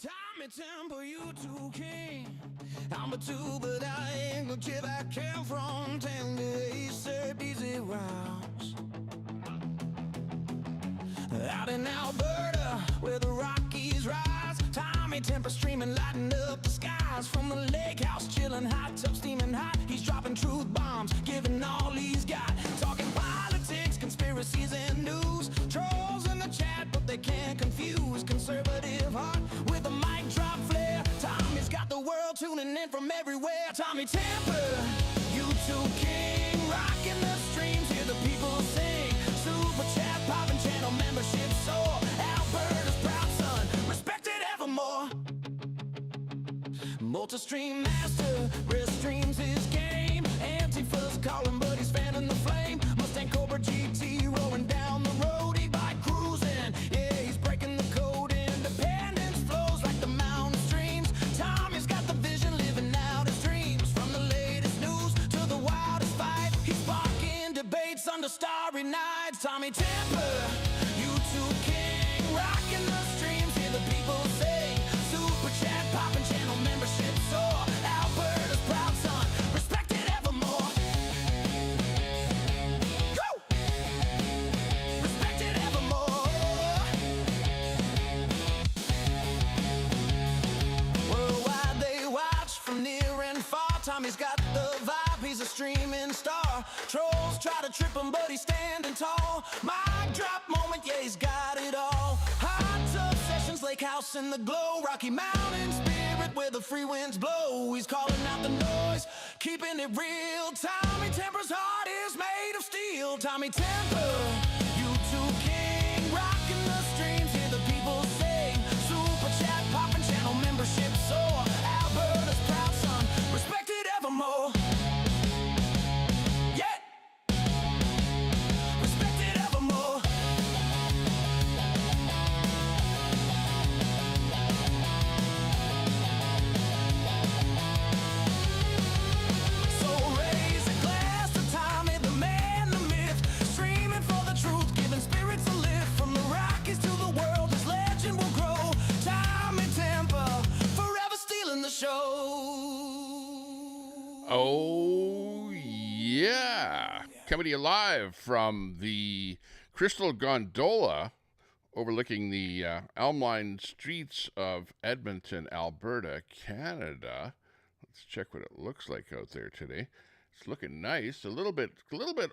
Tommy Temple, you too king. I'm a two, but I ain't gonna chip. I came from town to serve easy rounds. Out in Alberta, where the Rockies rise, Tommy Temple streaming, lighting up the skies. From the lake house, chilling, hot tub steaming hot. He's dropping truth bombs, giving all he's got. Talking politics, conspiracies, and news. Trolls in the chat, but they can't confuse conservative heart with a mic drop flair. Tommy's got the world tuning in from everywhere. Tommy Temple, YouTube king, rocking the streams, hear the people sing. Super chat, popping channel membership soar. Alberta's proud son, respected evermore. Multi-stream master, restreams his game. Antifa's calling, but he's fanning the flame. Mustang Cobra GT rolling down the road. E-bike cruising, yeah, he's breaking the code. Independence flows like the mountain streams. Tommy's got the vision, living out his dreams. From the latest news to the wildest fight, he's sparking debates under starry nights. Tommy Temple, YouTube king, rocking the streams, hear the people sing. Super chat, popping channel membership soar. Alberta's proud son, respected evermore. Go! Respected evermore. Worldwide they watch from near and far. Tommy's got the vibe, he's a streaming star. Trolls try to trip him, but he's standing tall. Mic drop moment, yeah, he's got it all. Hot tub sessions, lake house in the glow. Rocky Mountain spirit where the free winds blow. He's calling out the noise, keeping it real. Tommy Temple's heart is made of steel. Tommy Temple, YouTube king, rocking the streams, hear the people sing. Super chat, popping channel membership soar. Alberta's proud son, respected evermore. Yeah, respected evermore. So raise a glass to Tommy, the man, the myth, streaming for the truth, giving spirits a lift. From the Rockies to the world, his legend will grow. Tommy Temple, forever stealing the show. Oh, yeah. Coming to you live from the Crystal Gondola overlooking the elm-lined streets of Edmonton, Alberta, Canada. Let's check what it looks like out there today. It's looking nice. A little bit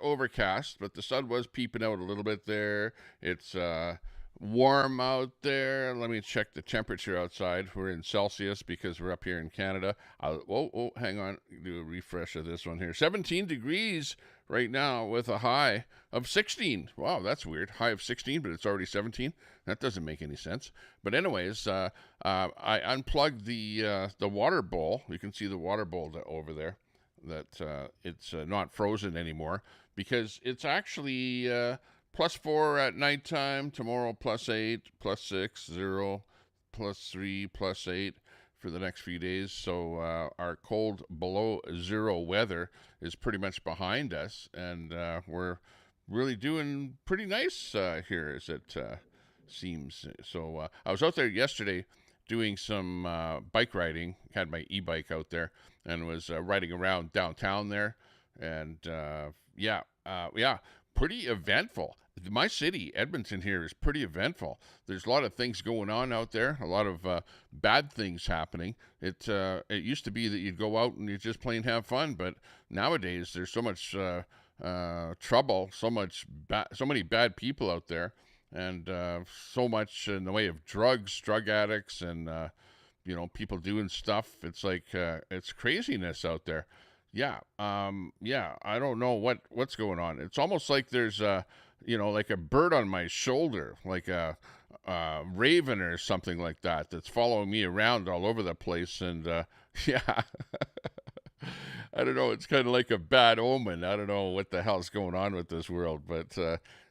overcast, but the sun was peeping out a little bit there. It's warm out there. Let me check the temperature outside. We're in Celsius because we're up here in Canada. Hang on. Do a refresh of this one here. 17 degrees right now with a high of 16. Wow, that's weird. High of 16, but it's already 17. That doesn't make any sense. But anyways, I unplugged the water bowl. You can see the water bowl over there. That it's not frozen anymore because it's actually +4 at nighttime. Tomorrow +8, +6, 0, +3, +8 for the next few days. So our cold below zero weather is pretty much behind us, and we're really doing pretty nice here, as it seems. So I was out there yesterday doing some bike riding. Had my e-bike out there and was riding around downtown there, and pretty eventful. My city, Edmonton here, is pretty eventful. There's a lot of things going on out there, a lot of bad things happening. It used to be that you'd go out and you just plain have fun, but nowadays there's so much trouble, so many bad people out there, and so much in the way of drugs, drug addicts, and people doing stuff. It's like it's craziness out there. I don't know what's going on. It's almost like there's like a bird on my shoulder, like a raven or something like that, that's following me around all over the place. And I don't know. It's kind of like a bad omen. I don't know what the hell's going on with this world, but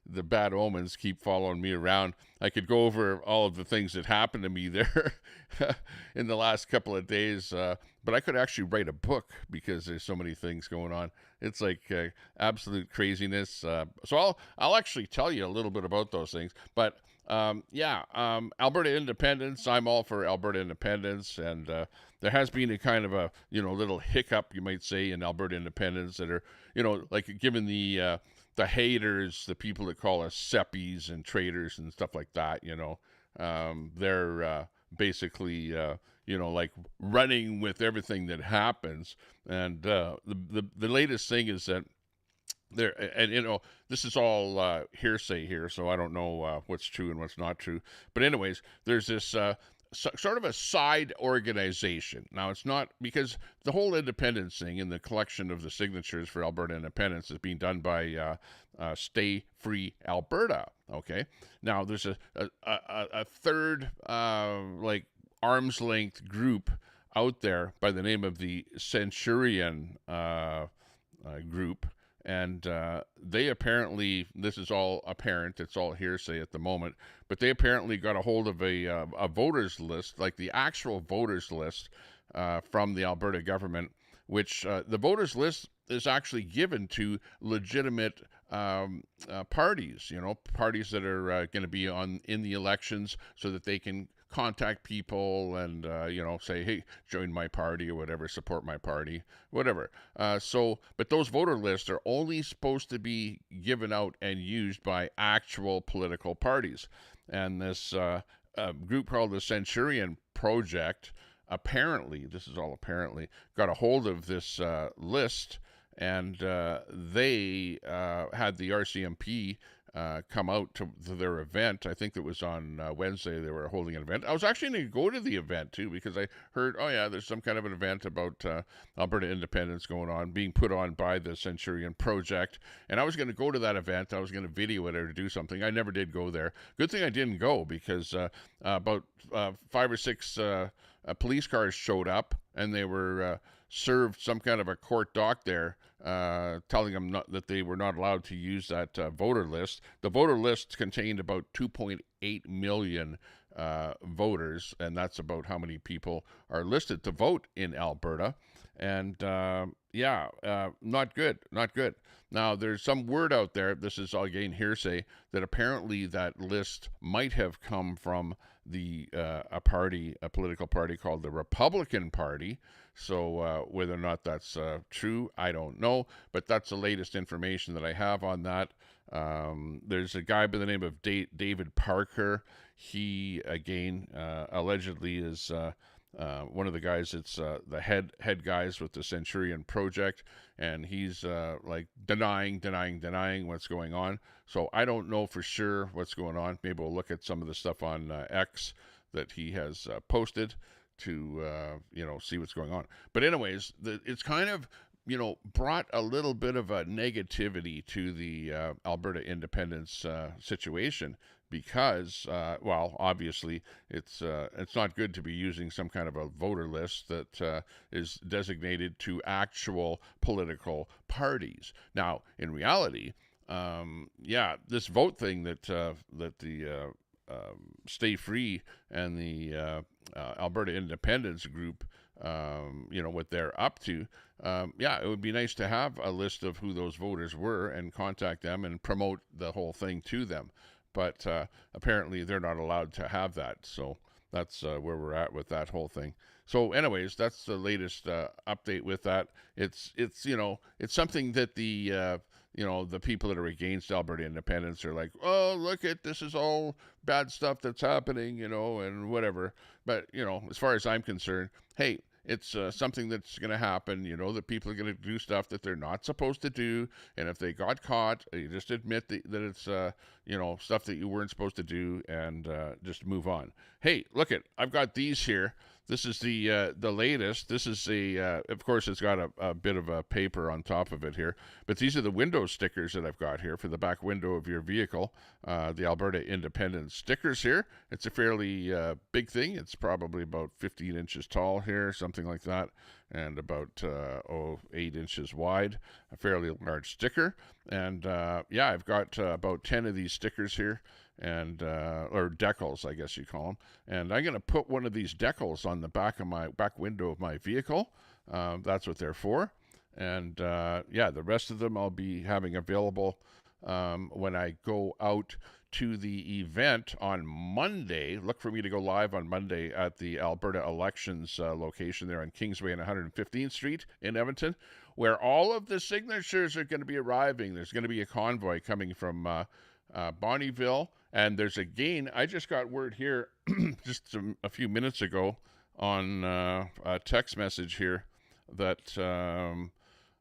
the bad omens keep following me around. I could go over all of the things that happened to me there in the last couple of days, but I could actually write a book because there's so many things going on. It's like absolute craziness. So I'll actually tell you a little bit about those things. But Alberta independence. I'm all for Alberta independence, and there has been a kind of a little hiccup, you might say, in Alberta independence that are like given the haters, the people that call us seppies and traitors and stuff like that. They're basically like running with everything that happens, and the latest thing is that there, and this is all hearsay here, so I don't know what's true and what's not true. But anyways, there's this sort of a side organization. Now, it's not, because the whole independence thing and the collection of the signatures for Alberta independence is being done by Stay Free Alberta. Okay, now there's a third like arm's length group out there by the name of the Centurion group. And they apparently, this is all apparent, it's all hearsay at the moment, but they apparently got a hold of a voters list, like the actual voters list from the Alberta government, which the voters list is actually given to legitimate parties, parties that are going to be in the elections, so that they can contact people and say, hey, join my party or whatever, support my party, whatever. But those voter lists are only supposed to be given out and used by actual political parties. And this group called the Centurion Project, apparently, this is all apparently, got a hold of this list, and they had the RCMP come out to their event. I think it was on Wednesday they were holding an event. I was actually going to go to the event too, because I heard, there's some kind of an event about Alberta independence going on, being put on by the Centurion Project, and I was going to go to that event. I was going to video it or do something. I never did go there. Good thing I didn't go, because about 5 or 6 police cars showed up, and they were served some kind of a court doc there, telling them that they were not allowed to use that voter list. The voter list contained about 2.8 million voters, and that's about how many people are listed to vote in Alberta. And not good. Now, there's some word out there, this is again hearsay, that apparently that list might have come from a political party called the Republican Party. So whether or not that's true, I don't know, but that's the latest information that I have on that. There's a guy by the name of David Parker. He, again, allegedly is one of the guys that's the head guys with the Centurion Project, and he's like denying what's going on. So I don't know for sure what's going on. Maybe we'll look at some of the stuff on X that he has posted to see what's going on. But anyways, it's kind of brought a little bit of a negativity to the Alberta independence situation, because obviously it's not good to be using some kind of a voter list that is designated to actual political parties. Now, in reality, this vote thing that the Stay Free and the Alberta Independence Group, what they're up to, it would be nice to have a list of who those voters were and contact them and promote the whole thing to them. But apparently they're not allowed to have that. So that's where we're at with that whole thing. So anyways, that's the latest update with that. It's something that the people that are against Alberta independence are like, oh, look at, this is all bad stuff that's happening, and whatever. But, as far as I'm concerned, hey, it's something that's going to happen, that people are going to do stuff that they're not supposed to do. And if they got caught, you just admit that it's, stuff that you weren't supposed to do, and just move on. Hey, look I've got these here. This is the latest. This is of course, it's got a bit of a paper on top of it here, but these are the window stickers that I've got here for the back window of your vehicle. The Alberta Independence stickers here. It's a fairly big thing. It's probably about 15 inches tall here, something like that, and about 8 inches wide. A fairly large sticker. And yeah, I've got about 10 of these stickers here, and or decals, I guess you call them. And I'm going to put one of these decals on the back of my back window of my vehicle. That's what they're for. And yeah, the rest of them I'll be having available when I go out to the event on Monday. Look for me to go live on Monday at the Alberta Elections location there on Kingsway and 115th Street in Edmonton, where all of the signatures are going to be arriving. There's going to be a convoy coming from Bonnyville, and there's again, I just got word here just a few minutes ago on a text message here that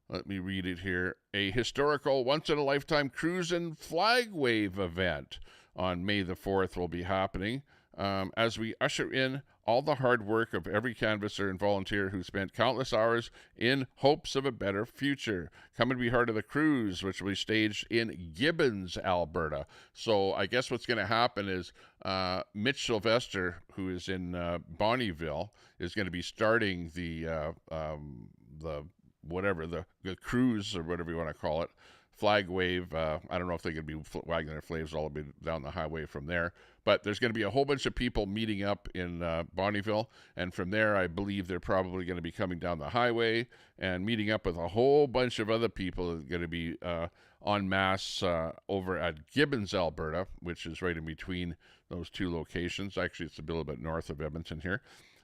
let me read it here. A historical once-in-a-lifetime cruise and flag wave event on May the 4th will be happening as we usher in all the hard work of every canvasser and volunteer who spent countless hours in hopes of a better future. Come and be part of the cruise, which will be staged in Gibbons, Alberta. So I guess what's going to happen is Mitch Sylvester, who is in Bonnyville, is going to be starting the cruise, or whatever you want to call it, flag wave. I don't know if they could be wagging their flags all the way down the highway from there, but there's going to be a whole bunch of people meeting up in Bonnyville, and from there I believe they're probably going to be coming down the highway and meeting up with a whole bunch of other people that are going to be en masse over at Gibbons, Alberta, which is right in between those two locations. Actually, it's a little bit north of Edmonton here.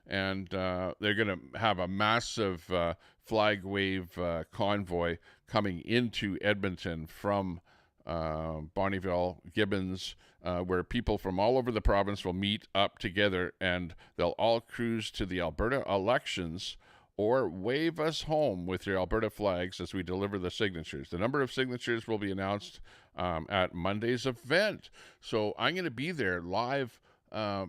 And they're going to have a massive flag wave convoy coming into Edmonton from Bonnyville, Gibbons, where people from all over the province will meet up together, and they'll all cruise to the Alberta elections or wave us home with your Alberta flags as we deliver the signatures. The number of signatures will be announced at Monday's event. So I'm going to be there live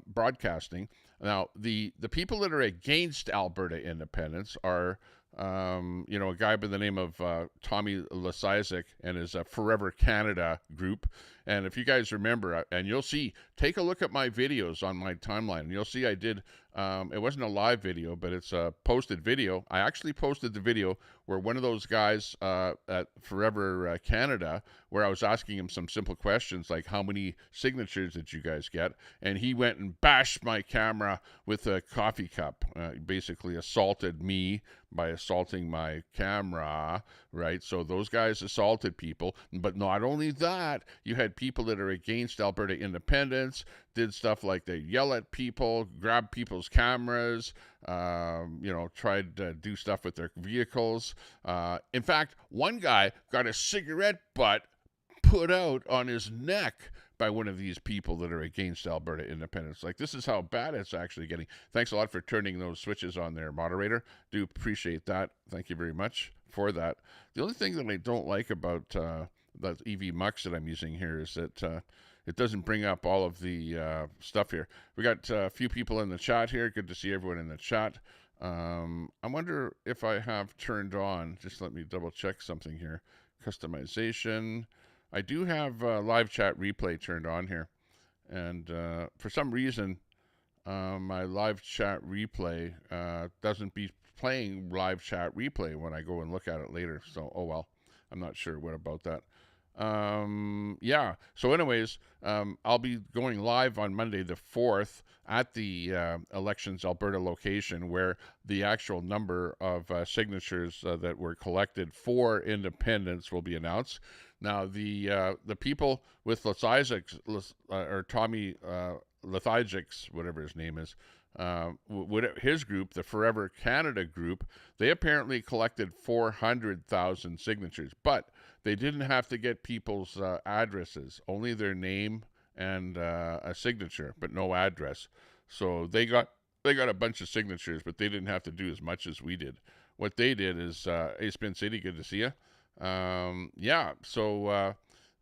broadcasting. Now, the people that are against Alberta independence are, a guy by the name of Tommy Lesizek and his Forever Canada group. And if you guys remember, and you'll see, take a look at my videos on my timeline, and you'll see I did, it wasn't a live video, but it's a posted video. I actually posted the video where one of those guys at Forever Canada, where I was asking him some simple questions like, how many signatures did you guys get? And he went and bashed my camera with a coffee cup, basically assaulted me by assaulting my camera, right? So those guys assaulted people. But not only that, you had people that are against Alberta independence, did stuff like they yell at people, grab people's cameras, tried to do stuff with their vehicles. In fact, one guy got a cigarette butt put out on his neck by one of these people that are against Alberta independence. Like, this is how bad it's actually getting. Thanks a lot for turning those switches on there, moderator. Do appreciate that. Thank you very much for that. The only thing that I don't like about the EV Mux that I'm using here is that it doesn't bring up all of the stuff here. We got a few people in the chat here. Good to see everyone in the chat. I wonder if I have turned on, just let me double check something here. Customization. I do have live chat replay turned on here. And for some reason, my live chat replay doesn't be playing live chat replay when I go and look at it later. So, oh well, I'm not sure what about that. Yeah. So anyways, I'll be going live on Monday the 4th at the Elections Alberta location, where the actual number of signatures that were collected for independence will be announced. Now, the people with Lesizek's, or Tommy Lesizek's, whatever his name is, his group, the Forever Canada group, they apparently collected 400,000 signatures, but they didn't have to get people's addresses, only their name and a signature, but no address. So they got a bunch of signatures, but they didn't have to do as much as we did. What they did is, hey, Spin City, good to see you. So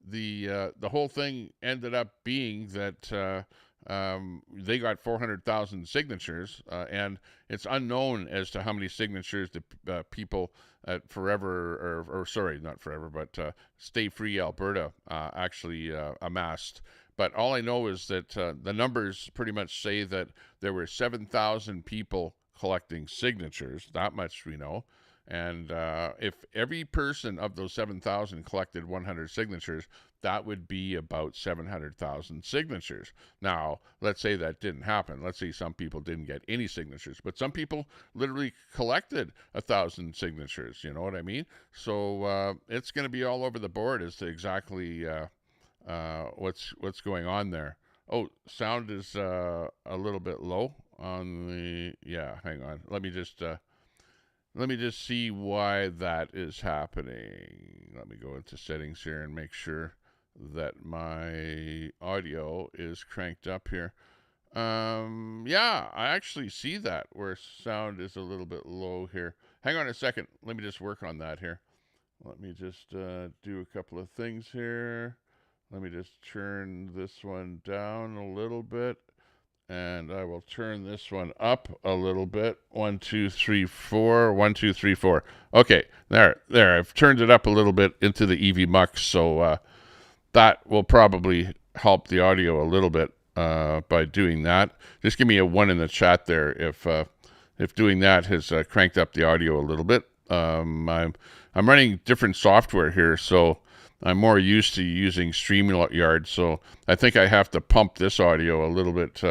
the whole thing ended up being that they got 400,000 signatures, and it's unknown as to how many signatures the people at Forever, or sorry, not Forever, but Stay Free Alberta actually amassed. But all I know is that the numbers pretty much say that there were 7,000 people collecting signatures. That much we know. And if every person of those 7,000 collected 100 signatures, that would be about 700,000 signatures. Now, let's say that didn't happen. Let's say some people didn't get any signatures, but some people literally collected 1,000 signatures. You know what I mean? So it's going to be all over the board as to exactly what's going on there. Oh, sound is a little bit low on the. Yeah, hang on. Let me just see why that is happening. Let me go into settings here and make sure that my audio is cranked up here. Yeah, I actually see that where sound is a little bit low here. Hang on a second. Let me just work on that here. Let me just do a couple of things here. Let me just turn this one down a little bit. And I will turn this one up a little bit. 1, 2, 3, 4. 1, 2, 3, 4. Okay, there. I've turned it up a little bit into the EV Mux, so that will probably help the audio a little bit by doing that. Just give me a 1 in the chat there if doing that has cranked up the audio a little bit. I'm running different software here, so I'm more used to using StreamYard, so I think I have to pump this audio a little bit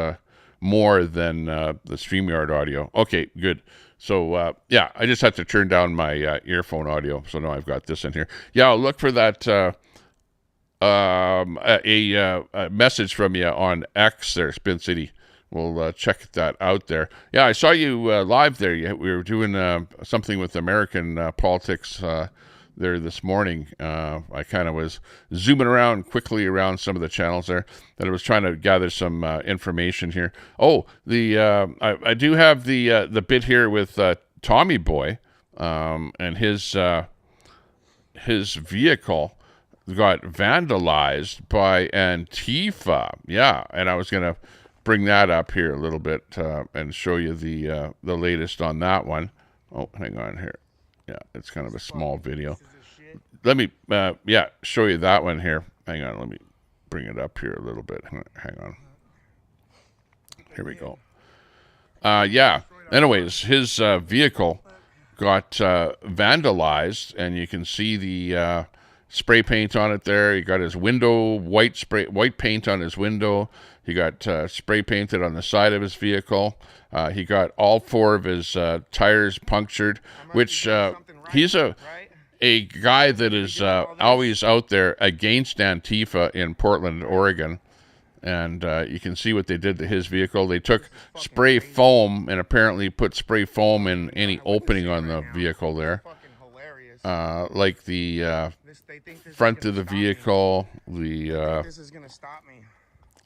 more than the StreamYard audio. Okay, good. So, yeah, I just had to turn down my earphone audio, so now I've got this in here. Yeah, I'll look for that a message from you on X there, Spin City. We'll check that out there. Yeah, I saw you live there. We were doing something with American politics there this morning. I kind of was zooming around quickly around some of the channels there that I was trying to gather some information here. Oh, I do have the bit here with Tommy Boy, and his vehicle got vandalized by Antifa. Yeah, and I was gonna bring that up here a little bit and show you the latest on that one. Oh, hang on here. Yeah, it's kind of a small video. Let me, show you that one here. Hang on, let me bring it up here a little bit. Hang on. Here we go. Yeah, anyways, his vehicle got vandalized, and you can see the spray paint on it there. He got his window, white paint on his window. He got spray painted on the side of his vehicle. He got all 4 of his tires punctured, which he's a guy that is always out there against Antifa in Portland, Oregon. And you can see what they did to his vehicle. They took spray foam and apparently put spray foam in any opening on the vehicle there. Like the front of the vehicle,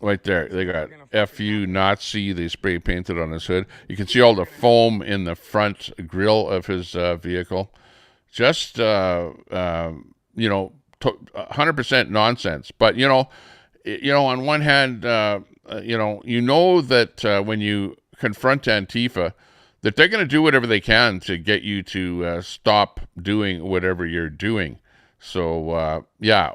right there, they got FU Nazi. They spray painted on his hood. You can see all the foam in the front grille of his vehicle. Just 100% nonsense. But on one hand, that when you confront Antifa, that they're going to do whatever they can to get you to stop doing whatever you're doing. So,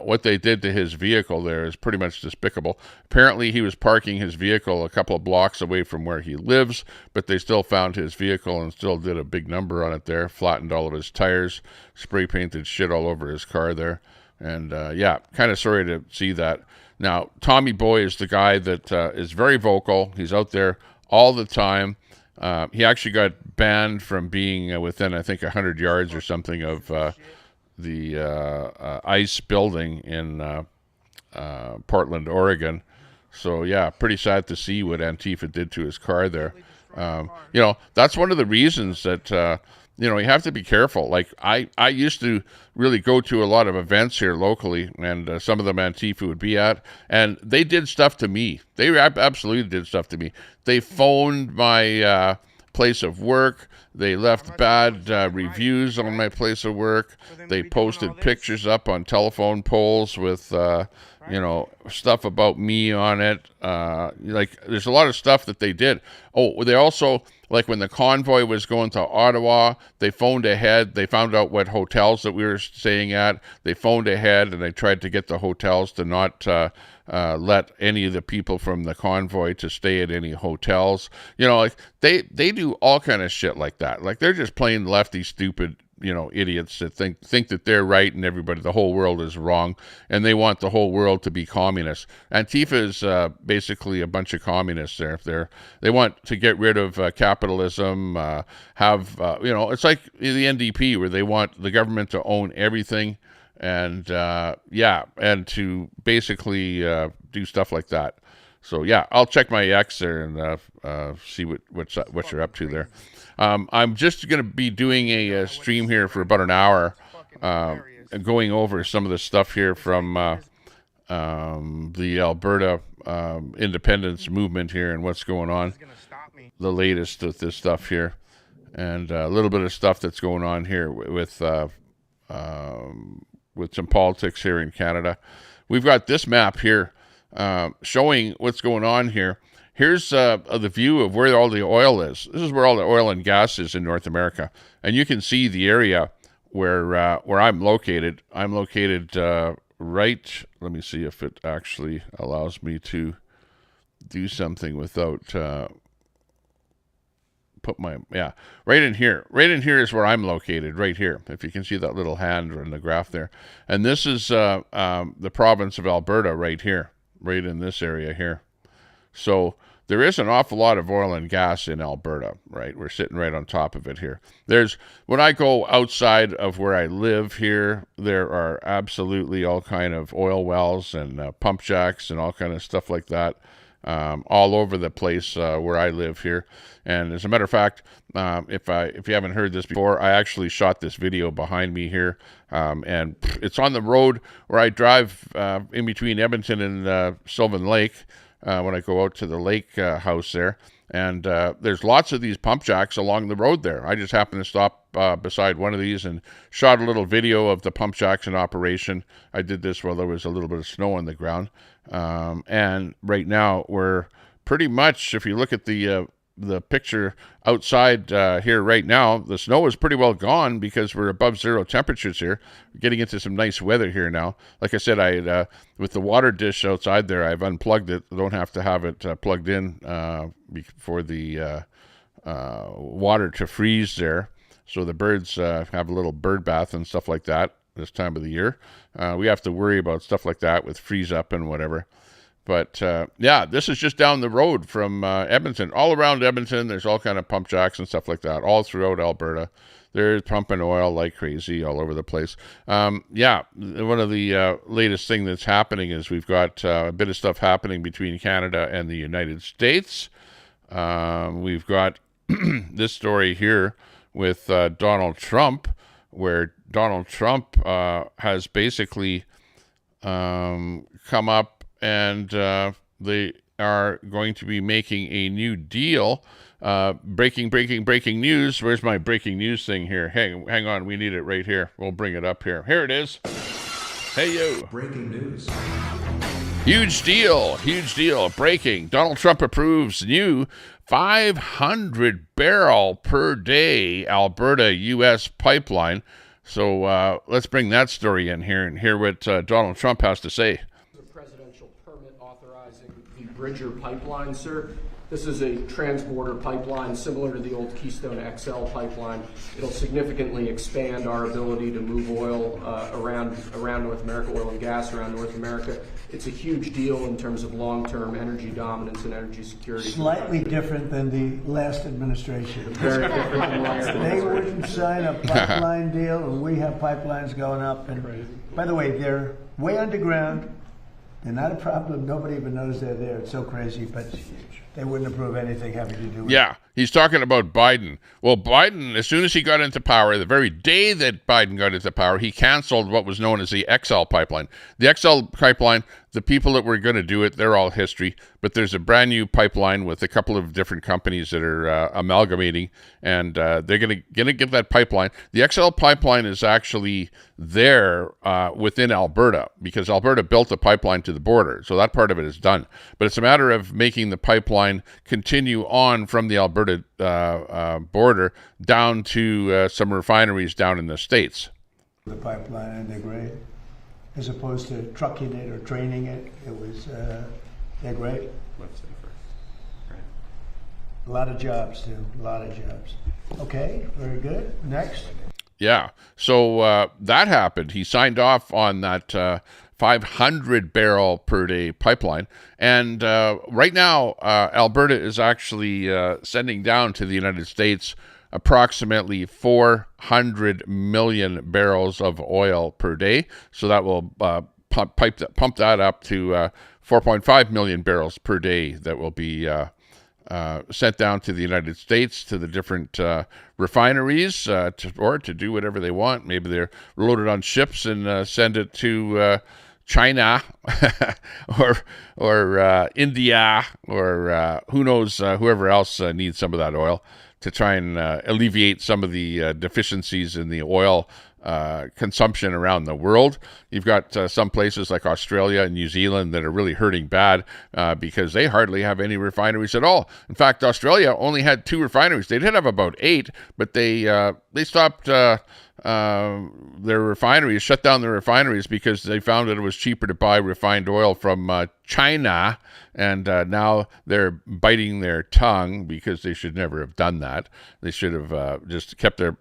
what they did to his vehicle there is pretty much despicable. Apparently, he was parking his vehicle a couple of blocks away from where he lives, but they still found his vehicle and still did a big number on it there, flattened all of his tires, spray painted shit all over his car there. And, kind of sorry to see that. Now, Tommy Boy is the guy that is very vocal. He's out there all the time. He actually got banned from being within, I think, 100 yards or something of the ICE building in Portland, Oregon. So, yeah, pretty sad to see what Antifa did to his car there. That's one of the reasons that, you have to be careful. Like, I used to really go to a lot of events here locally, and some of them Antifa would be at, and they did stuff to me. They absolutely did stuff to me. They phoned my place of work. They left bad reviews on my place of work. They posted pictures up on telephone poles with you know, stuff about me on it. Like, there's a lot of stuff that they did. Oh, they also, like, when the convoy was going to Ottawa, they phoned ahead. They found out what hotels that we were staying at. They phoned ahead, and they tried to get the hotels to not let any of the people from the convoy to stay at any hotels. You know, like, they do all kind of shit like that. Like, they're just plain lefty, stupid, you know, idiots that think that they're right and the whole world is wrong, and they want the whole world to be communist. Antifa is basically a bunch of communists. They want to get rid of capitalism, you know, it's like the NDP, where they want the government to own everything, and and to basically do stuff like that. So yeah, I'll check my X there and see what you're up to there. I'm just going to be doing a stream here for about an hour, going over some of the stuff here from the Alberta independence movement here and what's going on, the latest of this stuff here, and a little bit of stuff that's going on here with some politics here in Canada. We've got this map here showing what's going on here. Here's the view of where all the oil is. This is where all the oil and gas is in North America. And you can see the area where I'm located. I'm located right, let me see if it actually allows me to do something without right in here. Right in here is where I'm located, right here. If you can see that little hand in the graph there. And this is the province of Alberta right here, right in this area here. So there is an awful lot of oil and gas in Alberta, right? We're sitting right on top of it here. When I go outside of where I live here, there are absolutely all kind of oil wells and pump jacks and all kind of stuff like that all over the place where I live here. And as a matter of fact, if you haven't heard this before, I actually shot this video behind me here, and it's on the road where I drive in between Edmonton and Sylvan Lake. When I go out to the lake house there, and there's lots of these pump jacks along the road there. I just happened to stop beside one of these and shot a little video of the pump jacks in operation. I did this while there was a little bit of snow on the ground, and right now we're pretty much, if you look at the picture outside here right now, the snow is pretty well gone because we're above zero temperatures here. We're getting into some nice weather here now. Like I said, with the water dish outside there, I've unplugged it. I don't have to have it plugged in for the water to freeze there. So the birds have a little bird bath and stuff like that this time of the year. We have to worry about stuff like that with freeze up and whatever. But, this is just down the road from Edmonton. All around Edmonton, there's all kind of pump jacks and stuff like that, all throughout Alberta. They're pumping oil like crazy all over the place. One of the latest thing that's happening is we've got a bit of stuff happening between Canada and the United States. We've got this story here with Donald Trump, where Donald Trump has basically come up, and they are going to be making a new deal. Breaking news. Where's my breaking news thing here? Hang on. We need it right here. We'll bring it up here. Here it is. Hey, you. Breaking news. Huge deal. Breaking. Donald Trump approves new 500 barrel per day Alberta U.S. pipeline. So let's bring that story in here and hear what Donald Trump has to say. Bridger pipeline, sir. This is a transborder pipeline similar to the old Keystone XL pipeline. It'll significantly expand our ability to move oil around North America, oil and gas around North America. It's a huge deal in terms of long-term energy dominance and energy security. Slightly different than the last administration. Very different than the last They wouldn't sign a pipeline deal, and we have pipelines going up. And by the way, they're way underground. They're not a problem. Nobody even knows they're there. It's so crazy, but they wouldn't approve anything having to do with it. Yeah, he's talking about Biden. Well, Biden, as soon as he got into power, the very day that Biden got into power, he canceled what was known as the XL pipeline. The XL pipeline, the people that were going to do it, they're all history. But there's a brand new pipeline with a couple of different companies that are amalgamating, and they're going to get that pipeline. The XL pipeline is actually there within Alberta, because Alberta built a pipeline to the border, so that part of it is done. But it's a matter of making the pipeline continue on from the Alberta border down to some refineries down in the States. The pipeline and the grade, as opposed to trucking it or training it, it was they're great. Much safer. Right. A lot of jobs too, a lot of jobs. Okay, very good. Next. Yeah, so that happened. He signed off on that 500 barrel per day pipeline. And right now, Alberta is actually sending down to the United States approximately 400 million barrels of oil per day. So that will pump that up to 4.5 million barrels per day that will be sent down to the United States, to the different refineries, to do whatever they want. Maybe they're loaded on ships and send it to China or India, or who knows, whoever else needs some of that oil, to try and alleviate some of the deficiencies in the oil consumption around the world. You've got some places like Australia and New Zealand that are really hurting bad because they hardly have any refineries at all. In fact, Australia only had 2 refineries. They did have about 8, but they stopped their refineries, shut down their refineries, because they found that it was cheaper to buy refined oil from China, and now they're biting their tongue because they should never have done that. They should have just kept their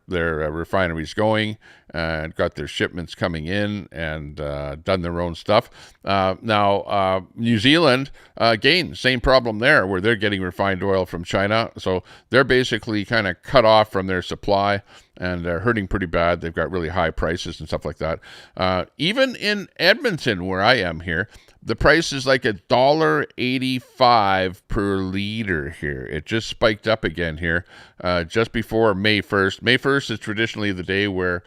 refineries going and got their shipments coming in and done their own stuff. Now, New Zealand, again, same problem there, where they're getting refined oil from China. So they're basically kind of cut off from their supply, and they're hurting pretty bad. They've got really high prices and stuff like that. Even in Edmonton, where I am here, the price is like $1.85 per liter here. It just spiked up again here just before May 1st. May 1st is traditionally the day where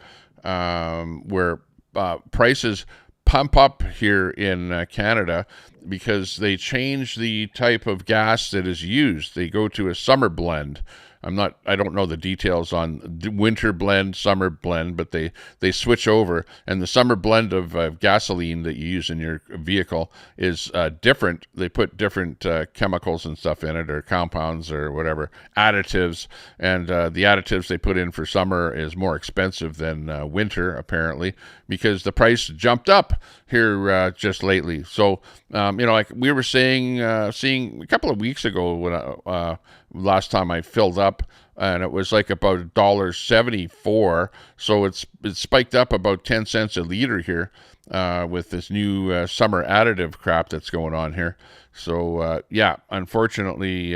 prices pump up here in Canada, because they change the type of gas that is used. They go to a summer blend. I don't know the details on winter blend, summer blend, but they switch over, and the summer blend of gasoline that you use in your vehicle is different. They put different chemicals and stuff in it, or compounds or whatever, additives, and the additives they put in for summer is more expensive than winter, apparently, because the price jumped up here just lately. So, like we were seeing a couple of weeks ago, when last time I filled up, and it was like about $1.74. So it's spiked up about 10 cents a liter here with this new summer additive crap that's going on here. So unfortunately,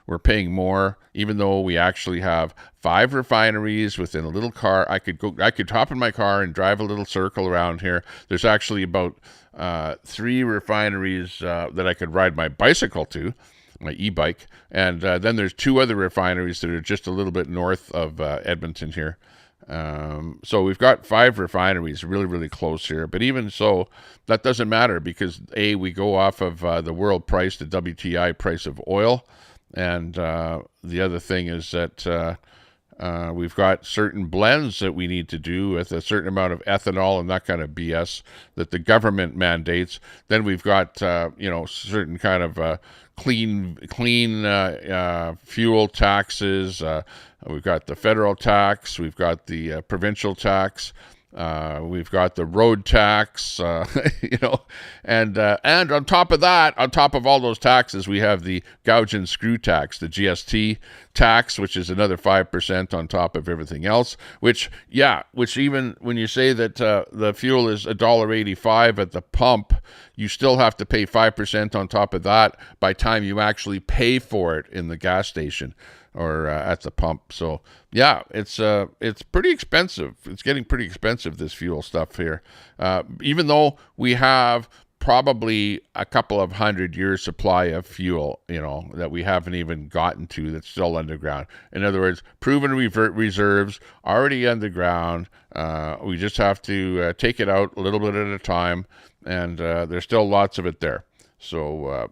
we're paying more, even though we actually have 5 refineries within a little car. I could hop in my car and drive a little circle around here. There's actually about 3 refineries that I could ride my bicycle to, my e-bike, and then there's 2 other refineries that are just a little bit north of Edmonton here. So we've got 5 refineries really, really close here. But even so, that doesn't matter, because we go off of the world price, the WTI price of oil, and the other thing is that we've got certain blends that we need to do with a certain amount of ethanol and that kind of BS that the government mandates. Then we've got certain kind of clean fuel taxes. We've got the federal tax. We've got the provincial tax. We've got the road tax, and on top of that, on top of all those taxes, we have the gouge and screw tax, the GST tax, which is another 5% on top of everything else, which even when you say that the fuel is $1.85 at the pump, you still have to pay 5% on top of that by time you actually pay for it in the gas station or at the pump. So it's pretty expensive. It's getting pretty expensive, this fuel stuff here. Even though we have probably a couple of 100-year supply of fuel, that we haven't even gotten to, that's still underground. In other words, proven reserves already underground. We just have to take it out a little bit at a time, and there's still lots of it there. So,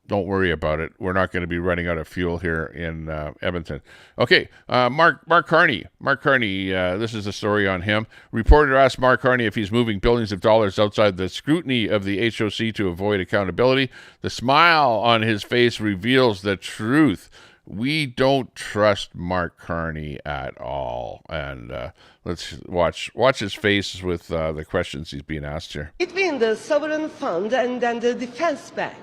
don't worry about it. We're not going to be running out of fuel here in Edmonton. Okay, Mark Carney. Mark Carney, this is a story on him. Reporter asked Mark Carney if he's moving billions of dollars outside the scrutiny of the HOC to avoid accountability. The smile on his face reveals the truth. We don't trust Mark Carney at all. And let's watch his face with the questions he's being asked here. Between the sovereign fund and then the defense bank,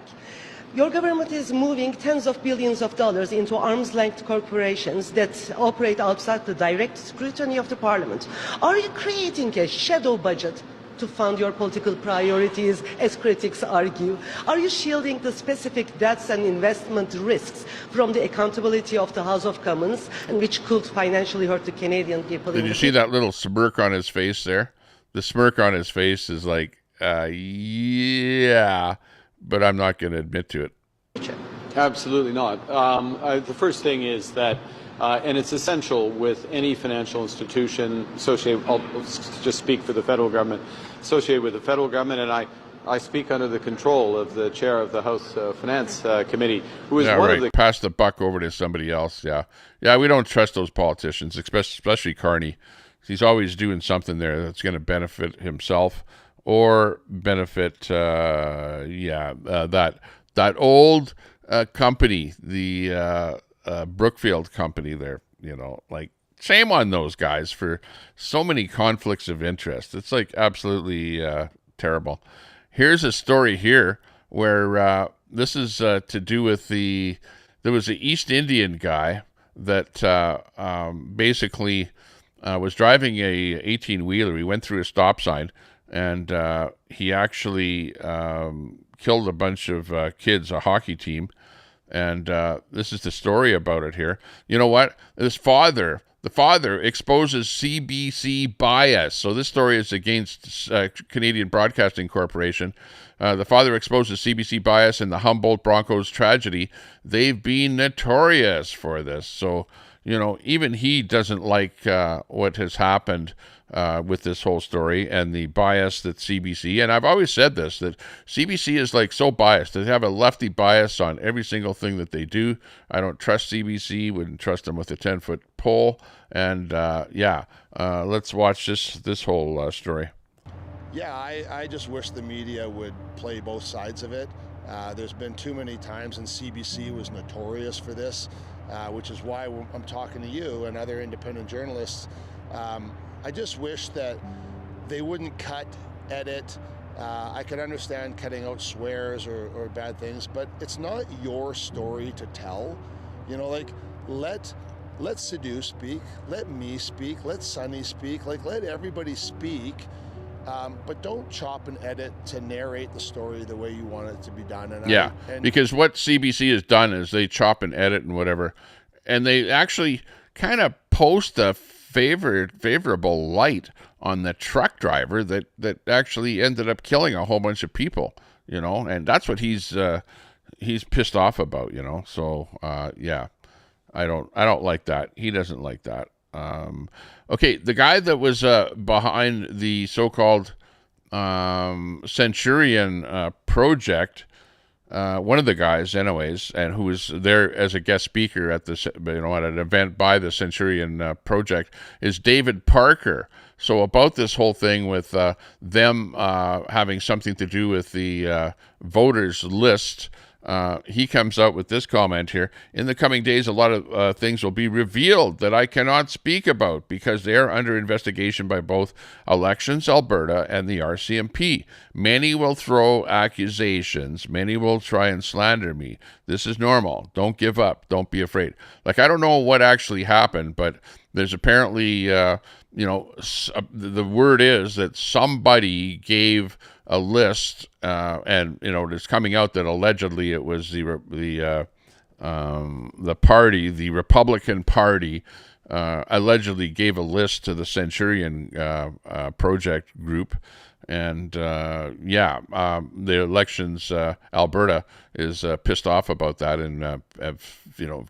your government is moving tens of billions of dollars into arm's-length corporations that operate outside the direct scrutiny of the parliament. Are you creating a shadow budget to fund your political priorities, as critics argue? Are you shielding the specific debts and investment risks from the accountability of the House of Commons, and which could financially hurt the Canadian people? Did you see that little smirk on his face there? The smirk on his face is like, yeah, but I'm not going to admit to it. Absolutely not. The first thing is that, and it's essential with any financial institution associated, I'll just speak for the federal government, associated with the federal government, and I speak under the control of the chair of the House Finance Committee, who is one of the... Pass the buck over to somebody else, yeah. Yeah, we don't trust those politicians, especially Carney. He's always doing something there that's going to benefit himself or benefit, that old company, the Brookfield company there, shame on those guys for so many conflicts of interest. It's like absolutely terrible. Here's a story here where this is to do with there was an East Indian guy that basically was driving a 18-wheeler. He went through a stop sign, and he actually killed a bunch of kids, a hockey team. And this is the story about it here. You know what? The father exposes CBC bias. So this story is against Canadian Broadcasting Corporation. The father exposes CBC bias in the Humboldt Broncos tragedy. They've been notorious for this. So, even he doesn't like what has happened with this whole story and the bias that CBC, and I've always said this, that CBC is like so biased. They have a lefty bias on every single thing that they do. I don't trust CBC, wouldn't trust them with a 10-foot pole. And let's watch this whole story. Yeah, I just wish the media would play both sides of it. There's been too many times, and CBC was notorious for this, which is why I'm talking to you and other independent journalists. I just wish that they wouldn't cut, edit. I can understand cutting out swears or bad things, but it's not your story to tell. Let Sidhu speak, let me speak, let Sunny speak, let everybody speak. But don't chop and edit to narrate the story the way you want it to be done. Because what CBC has done is they chop and edit and whatever, and they actually kind of post a favorable light on the truck driver that actually ended up killing a whole bunch of people, and that's what he's pissed off about, So I don't like that. He doesn't like that. Okay, the guy that was behind the so-called Centurion project, one of the guys, anyways, and who was there as a guest speaker at at an event by the Centurion project, is David Parker. So about this whole thing with them having something to do with the voters list. He comes out with this comment here. In the coming days, a lot of things will be revealed that I cannot speak about because they are under investigation by both Elections Alberta and the RCMP. Many will throw accusations. Many will try and slander me. This is normal. Don't give up. Don't be afraid. I don't know what actually happened, but there's apparently, the word is that somebody gave a list, and it's coming out that allegedly it was the party, the Republican Party, allegedly gave a list to the Centurion project group. And the elections, Alberta is pissed off about that, and have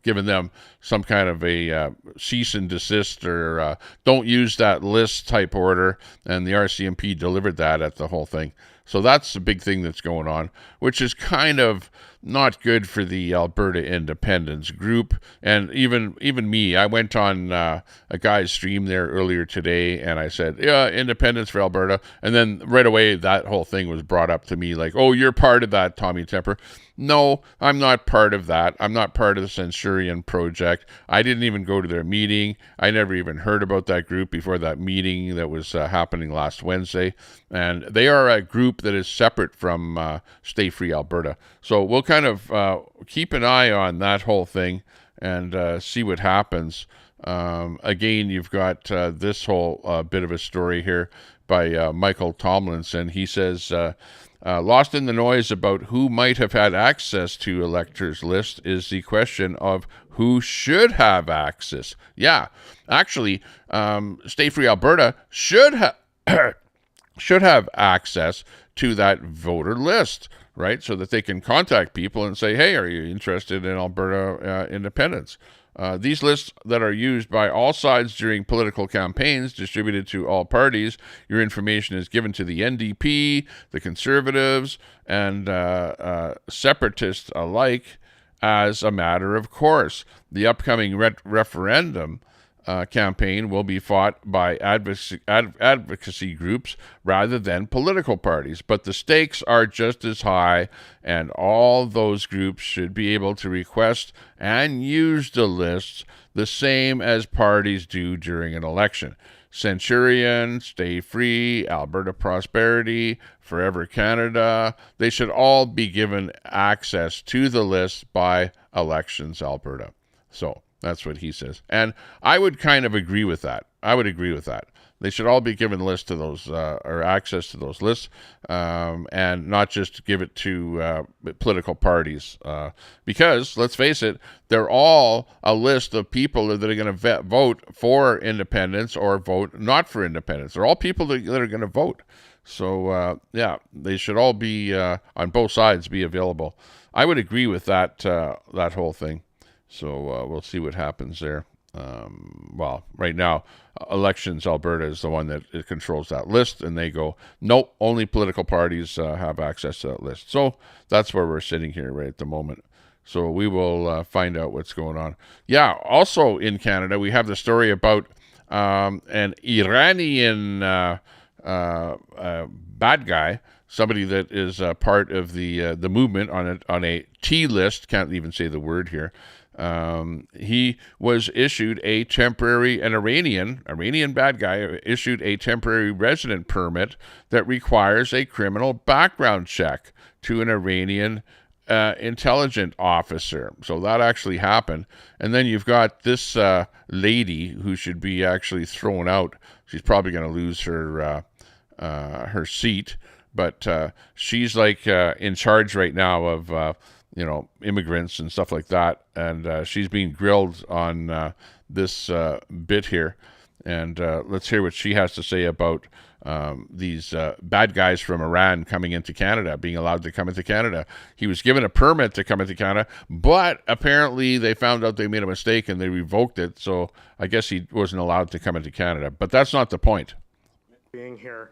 given them some kind of a cease and desist or don't use that list type order, and the RCMP delivered that at the whole thing. So that's the big thing that's going on, which is kind of not good for the Alberta Independence group. And even me, I went on a guy's stream there earlier today, and I said, yeah, independence for Alberta. And then right away, that whole thing was brought up to me like, oh, you're part of that, Tommy Temper. No, I'm not part of that. I'm not part of the Centurion Project. I didn't even go to their meeting. I never even heard about that group before that meeting that was happening last Wednesday. And they are a group that is separate from Stay Free Alberta. So we'll kind of keep an eye on that whole thing and see what happens. Again, you've got this whole bit of a story here by Michael Tomlinson. He says, lost in the noise about who might have had access to electors list is the question of who should have access. Yeah, actually, Stay Free Alberta should have access to that voter list, right? So that they can contact people and say, hey, are you interested in Alberta independence? These lists that are used by all sides during political campaigns, distributed to all parties. Your information is given to the NDP, the Conservatives, and separatists alike as a matter of course. The upcoming referendum campaign will be fought by advocacy groups rather than political parties, but the stakes are just as high, and all those groups should be able to request and use the lists the same as parties do during an election. Centurion, Stay Free, Alberta Prosperity, Forever Canada, they should all be given access to the list by Elections Alberta. So that's what he says. And I would kind of agree with that. They should all be given lists to those or access to those lists, and not just give it to political parties. Because, let's face it, they're all a list of people that are going to vote for independence or vote not for independence. They're all people that are going to vote. So, they should all be, on both sides, be available. I would agree with that whole thing. So we'll see what happens there. Right now, Elections Alberta is the one that controls that list, and they go, nope, only political parties have access to that list. So that's where we're sitting here right at the moment. So we will find out what's going on. Yeah, also in Canada, we have the story about an Iranian bad guy, somebody that is part of the movement on a T list. Can't even say the word here. He was issued a temporary, an Iranian bad guy issued a temporary resident permit that requires a criminal background check to an Iranian intelligence officer. So that actually happened. And then you've got this lady who should be actually thrown out. She's probably going to lose her seat, but she's like in charge right now of immigrants and stuff like that. And she's being grilled on this bit here. And let's hear what she has to say about these bad guys from Iran coming into Canada, being allowed to come into Canada. He was given a permit to come into Canada, but apparently they found out they made a mistake and they revoked it. So I guess he wasn't allowed to come into Canada. But that's not the point. Being here.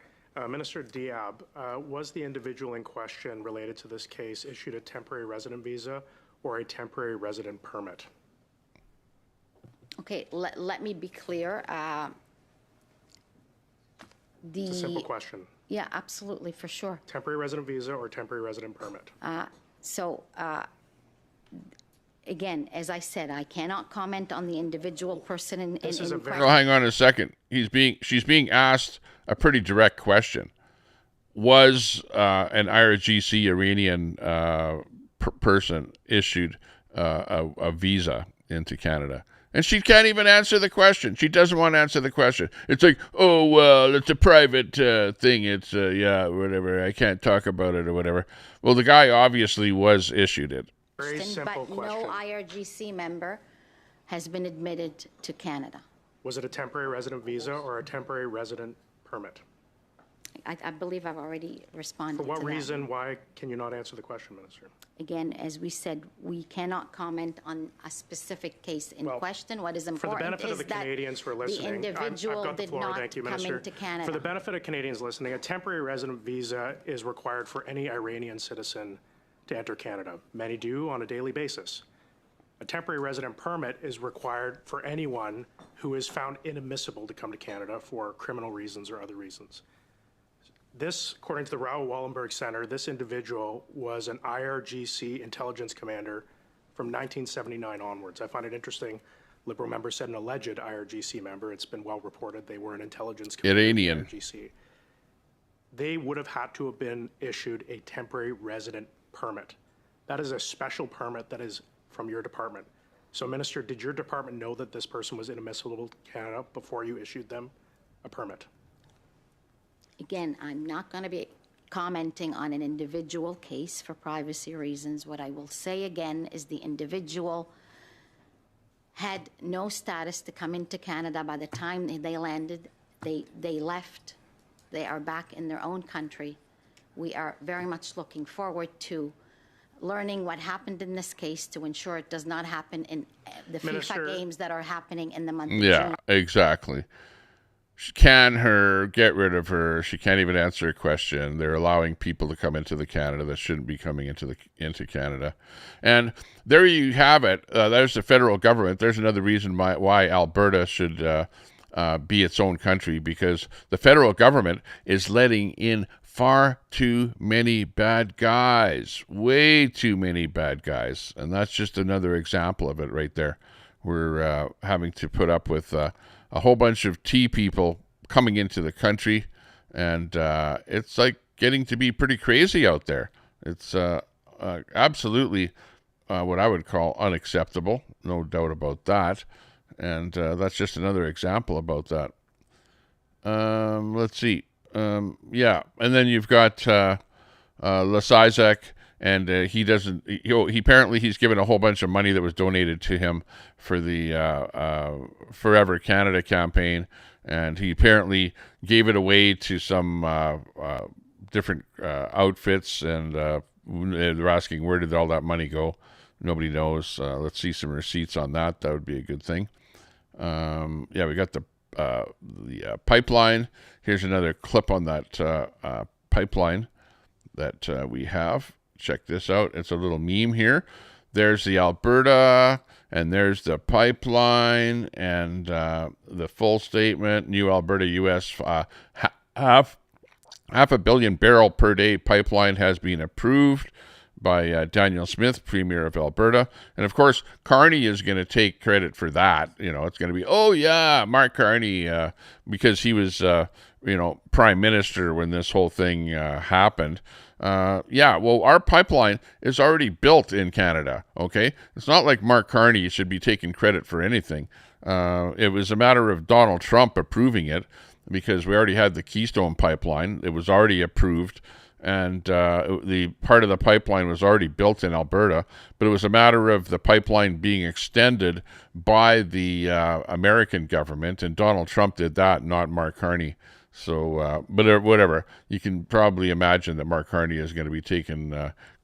Minister Diab, was the individual in question related to this case issued a temporary resident visa or a temporary resident permit? Okay, let me be clear. It's a simple question. Yeah, absolutely, for sure. Temporary resident visa or temporary resident permit? Again, as I said, I cannot comment on the individual person in question. Oh, hang on a second. She's being asked a pretty direct question. Was an IRGC Iranian person issued a visa into Canada? And she can't even answer the question. She doesn't want to answer the question. It's like, oh, well, it's a private thing. It's, whatever. I can't talk about it or whatever. Well, the guy obviously was issued it. Very simple but question. No IRGC member has been admitted to Canada. Was it a temporary resident visa or a temporary resident permit? I believe I've already responded For to what that. reason? Why can you not answer the question, Minister? Again, as we said, we cannot comment on a specific case in question. What is For the important benefit is of the that Canadians who are the listening, individual I've got the did floor. not Thank you, come Minister. into Canada. For the benefit of Canadians listening, a temporary resident visa is required for any Iranian citizen to enter Canada. Many do on a daily basis. A temporary resident permit is required for anyone who is found inadmissible to come to Canada for criminal reasons or other reasons. This, according to the Raoul Wallenberg Center, this individual was an IRGC intelligence commander from 1979 onwards. I find it interesting. Liberal member said an alleged IRGC member. It's been well reported they were an intelligence commander. Iranian. IRGC. They would have had to have been issued a temporary resident permit. That is a special permit that is from your department. So, Minister, did your department know that this person was inadmissible to Canada before you issued them a permit? Again, I'm not going to be commenting on an individual case for privacy reasons. What I will say again is the individual had no status to come into Canada by the time they landed. They left. They are back in their own country. We are very much looking forward to learning what happened in this case to ensure it does not happen in the FIFA games that are happening in the month of June. Yeah, exactly. Can her, get rid of her. She can't even answer a question. They're allowing people to come into the Canada that shouldn't be coming into Canada. And there you have it. There's the federal government. There's another reason why Alberta should be its own country, because the federal government is letting in far too many bad guys, way too many bad guys. And that's just another example of it right there. We're having to put up with a whole bunch of tea people coming into the country, and it's like getting to be pretty crazy out there. It's absolutely what I would call unacceptable, no doubt about that. And that's just another example about that. Let's see. Yeah, and then you've got Les Isaac, and he doesn't. He apparently he's given a whole bunch of money that was donated to him for the Forever Canada campaign, and he apparently gave it away to some different outfits, and they're asking where did all that money go. Nobody knows. Let's see some receipts on that. That would be a good thing. Yeah, we got the pipeline. Here's another clip on that pipeline that we have. Check this out. It's a little meme here. There's the Alberta, and there's the pipeline, and the full statement. New Alberta U.S. half a billion barrel per day pipeline has been approved by Daniel Smith, Premier of Alberta. And of course, Carney is going to take credit for that. You know, it's going to be, oh yeah, Mark Carney, because he was, Prime Minister when this whole thing happened. Yeah, well, our pipeline is already built in Canada, okay? It's not like Mark Carney should be taking credit for anything. It was a matter of Donald Trump approving it, because we already had the Keystone pipeline. It was already approved, and the part of the pipeline was already built in Alberta, but it was a matter of the pipeline being extended by the American government, and Donald Trump did that, not Mark Carney. So, but whatever, you can probably imagine that Mark Carney is going to be taking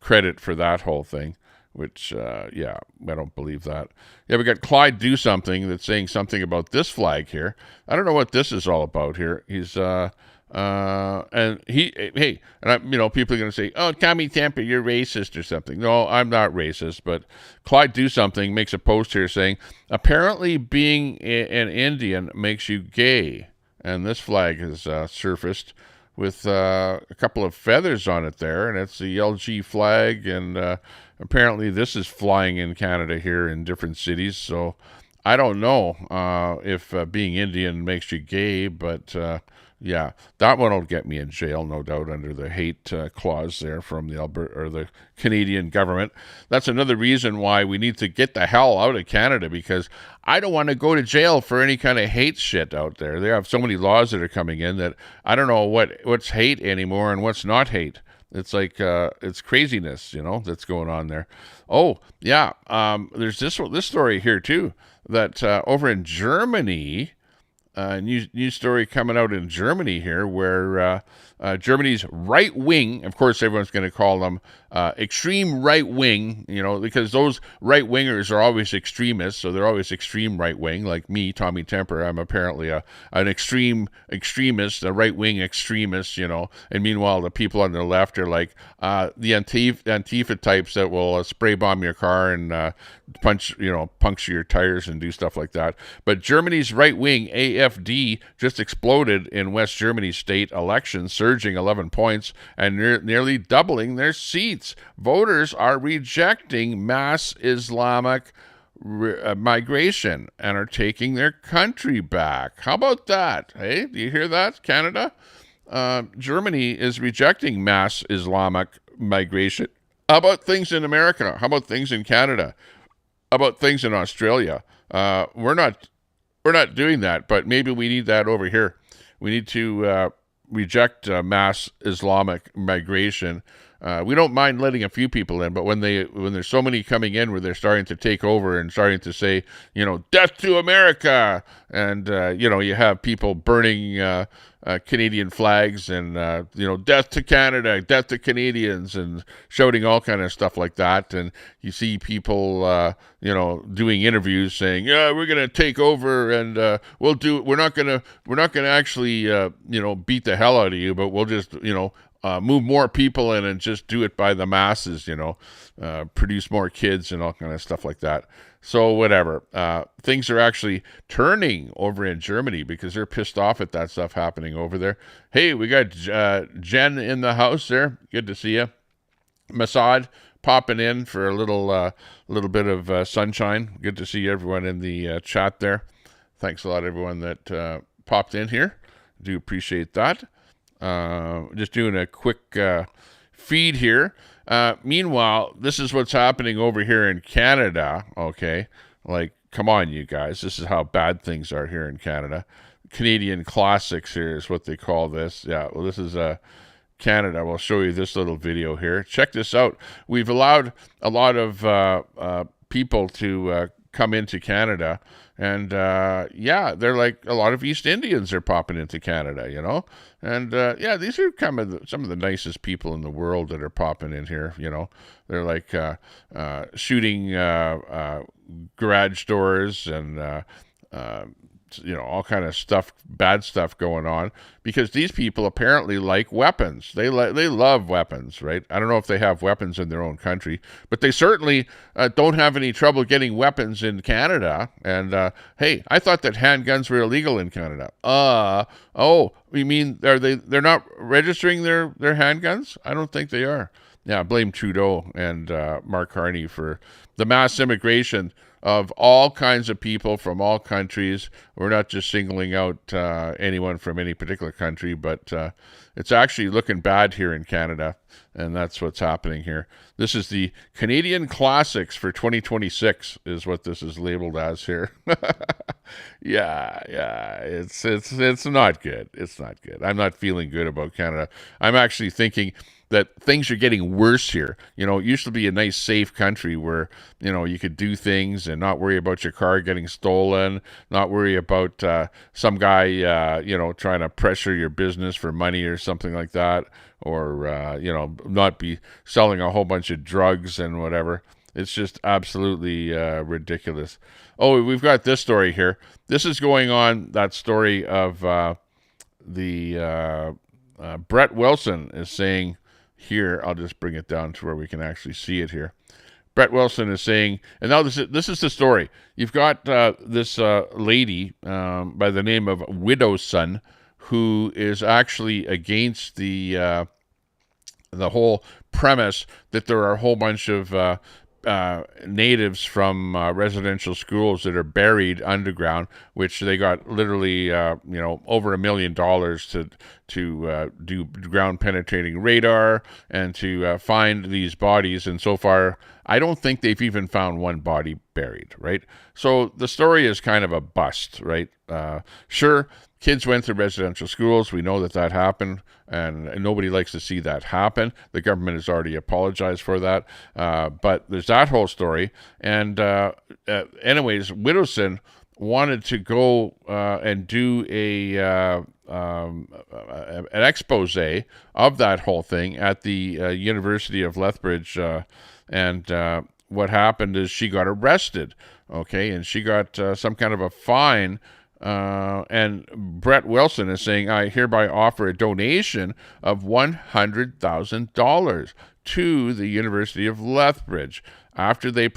credit for that whole thing, which, yeah, I don't believe that. Yeah, we got Clyde Do Something that's saying something about this flag here. I don't know what this is all about here. He's, and hey, and people are going to say, oh, Tommy Tampa, you're racist or something. No, I'm not racist, but Clyde Do Something makes a post here saying, apparently being an Indian makes you gay. And this flag has surfaced with a couple of feathers on it there, and it's the LG flag, and apparently this is flying in Canada here in different cities, so I don't know if being Indian makes you gay, but yeah, that one will get me in jail, no doubt, under the hate clause there from the Alberta or the Canadian government. That's another reason why we need to get the hell out of Canada, because I don't want to go to jail for any kind of hate shit out there. They have so many laws that are coming in that I don't know what's hate anymore and what's not hate. It's like it's craziness, that's going on there. Oh yeah, there's this story here too, that over in Germany, news story coming out in Germany here, where Germany's right wing, of course, everyone's going to call them extreme right wing, because those right wingers are always extremists, so they're always extreme right wing. Like me, Tommy Temper, I'm apparently an extreme extremist, a right wing extremist, and meanwhile the people on the left are like the Antifa types that will spray bomb your car and puncture your tires and do stuff like that. But Germany's right wing AfD just exploded in West Germany state elections, surging 11 points and nearly doubling their seats. Voters are rejecting mass Islamic migration and are taking their country back. How about that? Hey, do you hear that, Canada? Germany is rejecting mass Islamic migration. How about things in America? How about things in Canada? How about things in Australia? We're not doing that, but maybe we need that over here. We need to reject mass Islamic migration. We don't mind letting a few people in, but when there's so many coming in where they're starting to take over and starting to say, death to America, and you have people burning Canadian flags and death to Canada, death to Canadians, and shouting all kind of stuff like that. And you see people doing interviews saying, yeah, we're gonna take over and we're not gonna actually beat the hell out of you, but we'll just move more people in and just do it by the masses, produce more kids and all kind of stuff like that. So whatever. Things are actually turning over in Germany because they're pissed off at that stuff happening over there. Hey, we got Jen in the house there. Good to see you. Masad popping in for a little bit of sunshine. Good to see everyone in the chat there. Thanks a lot, everyone that popped in here. Do appreciate that. Just doing a quick feed here. Meanwhile, this is what's happening over here in Canada, okay? Like, come on, you guys. This is how bad things are here in Canada. Canadian classics here is what they call this. Yeah, well, this is Canada. We'll show you this little video here. Check this out. We've allowed a lot of people to come into Canada, and they're like a lot of East Indians are popping into Canada, and these are kind of some of the nicest people in the world that are popping in here. They're like shooting garage doors and all kind of stuff, bad stuff going on, because these people apparently like weapons. They love weapons, right? I don't know if they have weapons in their own country, but they certainly don't have any trouble getting weapons in Canada. And hey, I thought that handguns were illegal in Canada. Oh, you mean they're not registering their handguns? I don't think they are. Yeah, blame Trudeau and Mark Carney for the mass immigration of all kinds of people from all countries. We're not just singling out anyone from any particular country, but it's actually looking bad here in Canada, and that's what's happening here. This is the Canadian Classics for 2026 is what this is labeled as here. Yeah, it's not good. It's not good. I'm not feeling good about Canada. I'm actually thinking that things are getting worse here. It used to be a nice, safe country where, you could do things and not worry about your car getting stolen, not worry about some guy, trying to pressure your business for money or something like that, or, not be selling a whole bunch of drugs and whatever. It's just absolutely ridiculous. Oh, we've got this story here. This is going on, that story of Brett Wilson is saying, here, I'll just bring it down to where we can actually see it here. Brett Wilson is saying, and now this is the story. You've got this lady by the name of Widowson, who is actually against the whole premise that there are a whole bunch of natives from residential schools that are buried underground, which they got literally, over $1 million to do ground penetrating radar and to find these bodies. And so far, I don't think they've even found one body buried, right? So the story is kind of a bust, right? Sure, kids went to residential schools. We know that happened, and nobody likes to see that happen. The government has already apologized for that. But there's that whole story. And anyways, Widowson wanted to go and do an expose of that whole thing at the University of Lethbridge, and what happened is she got arrested, okay, and she got some kind of a fine. And Brett Wilson is saying, I hereby offer a donation of $100,000 to the University of Lethbridge after they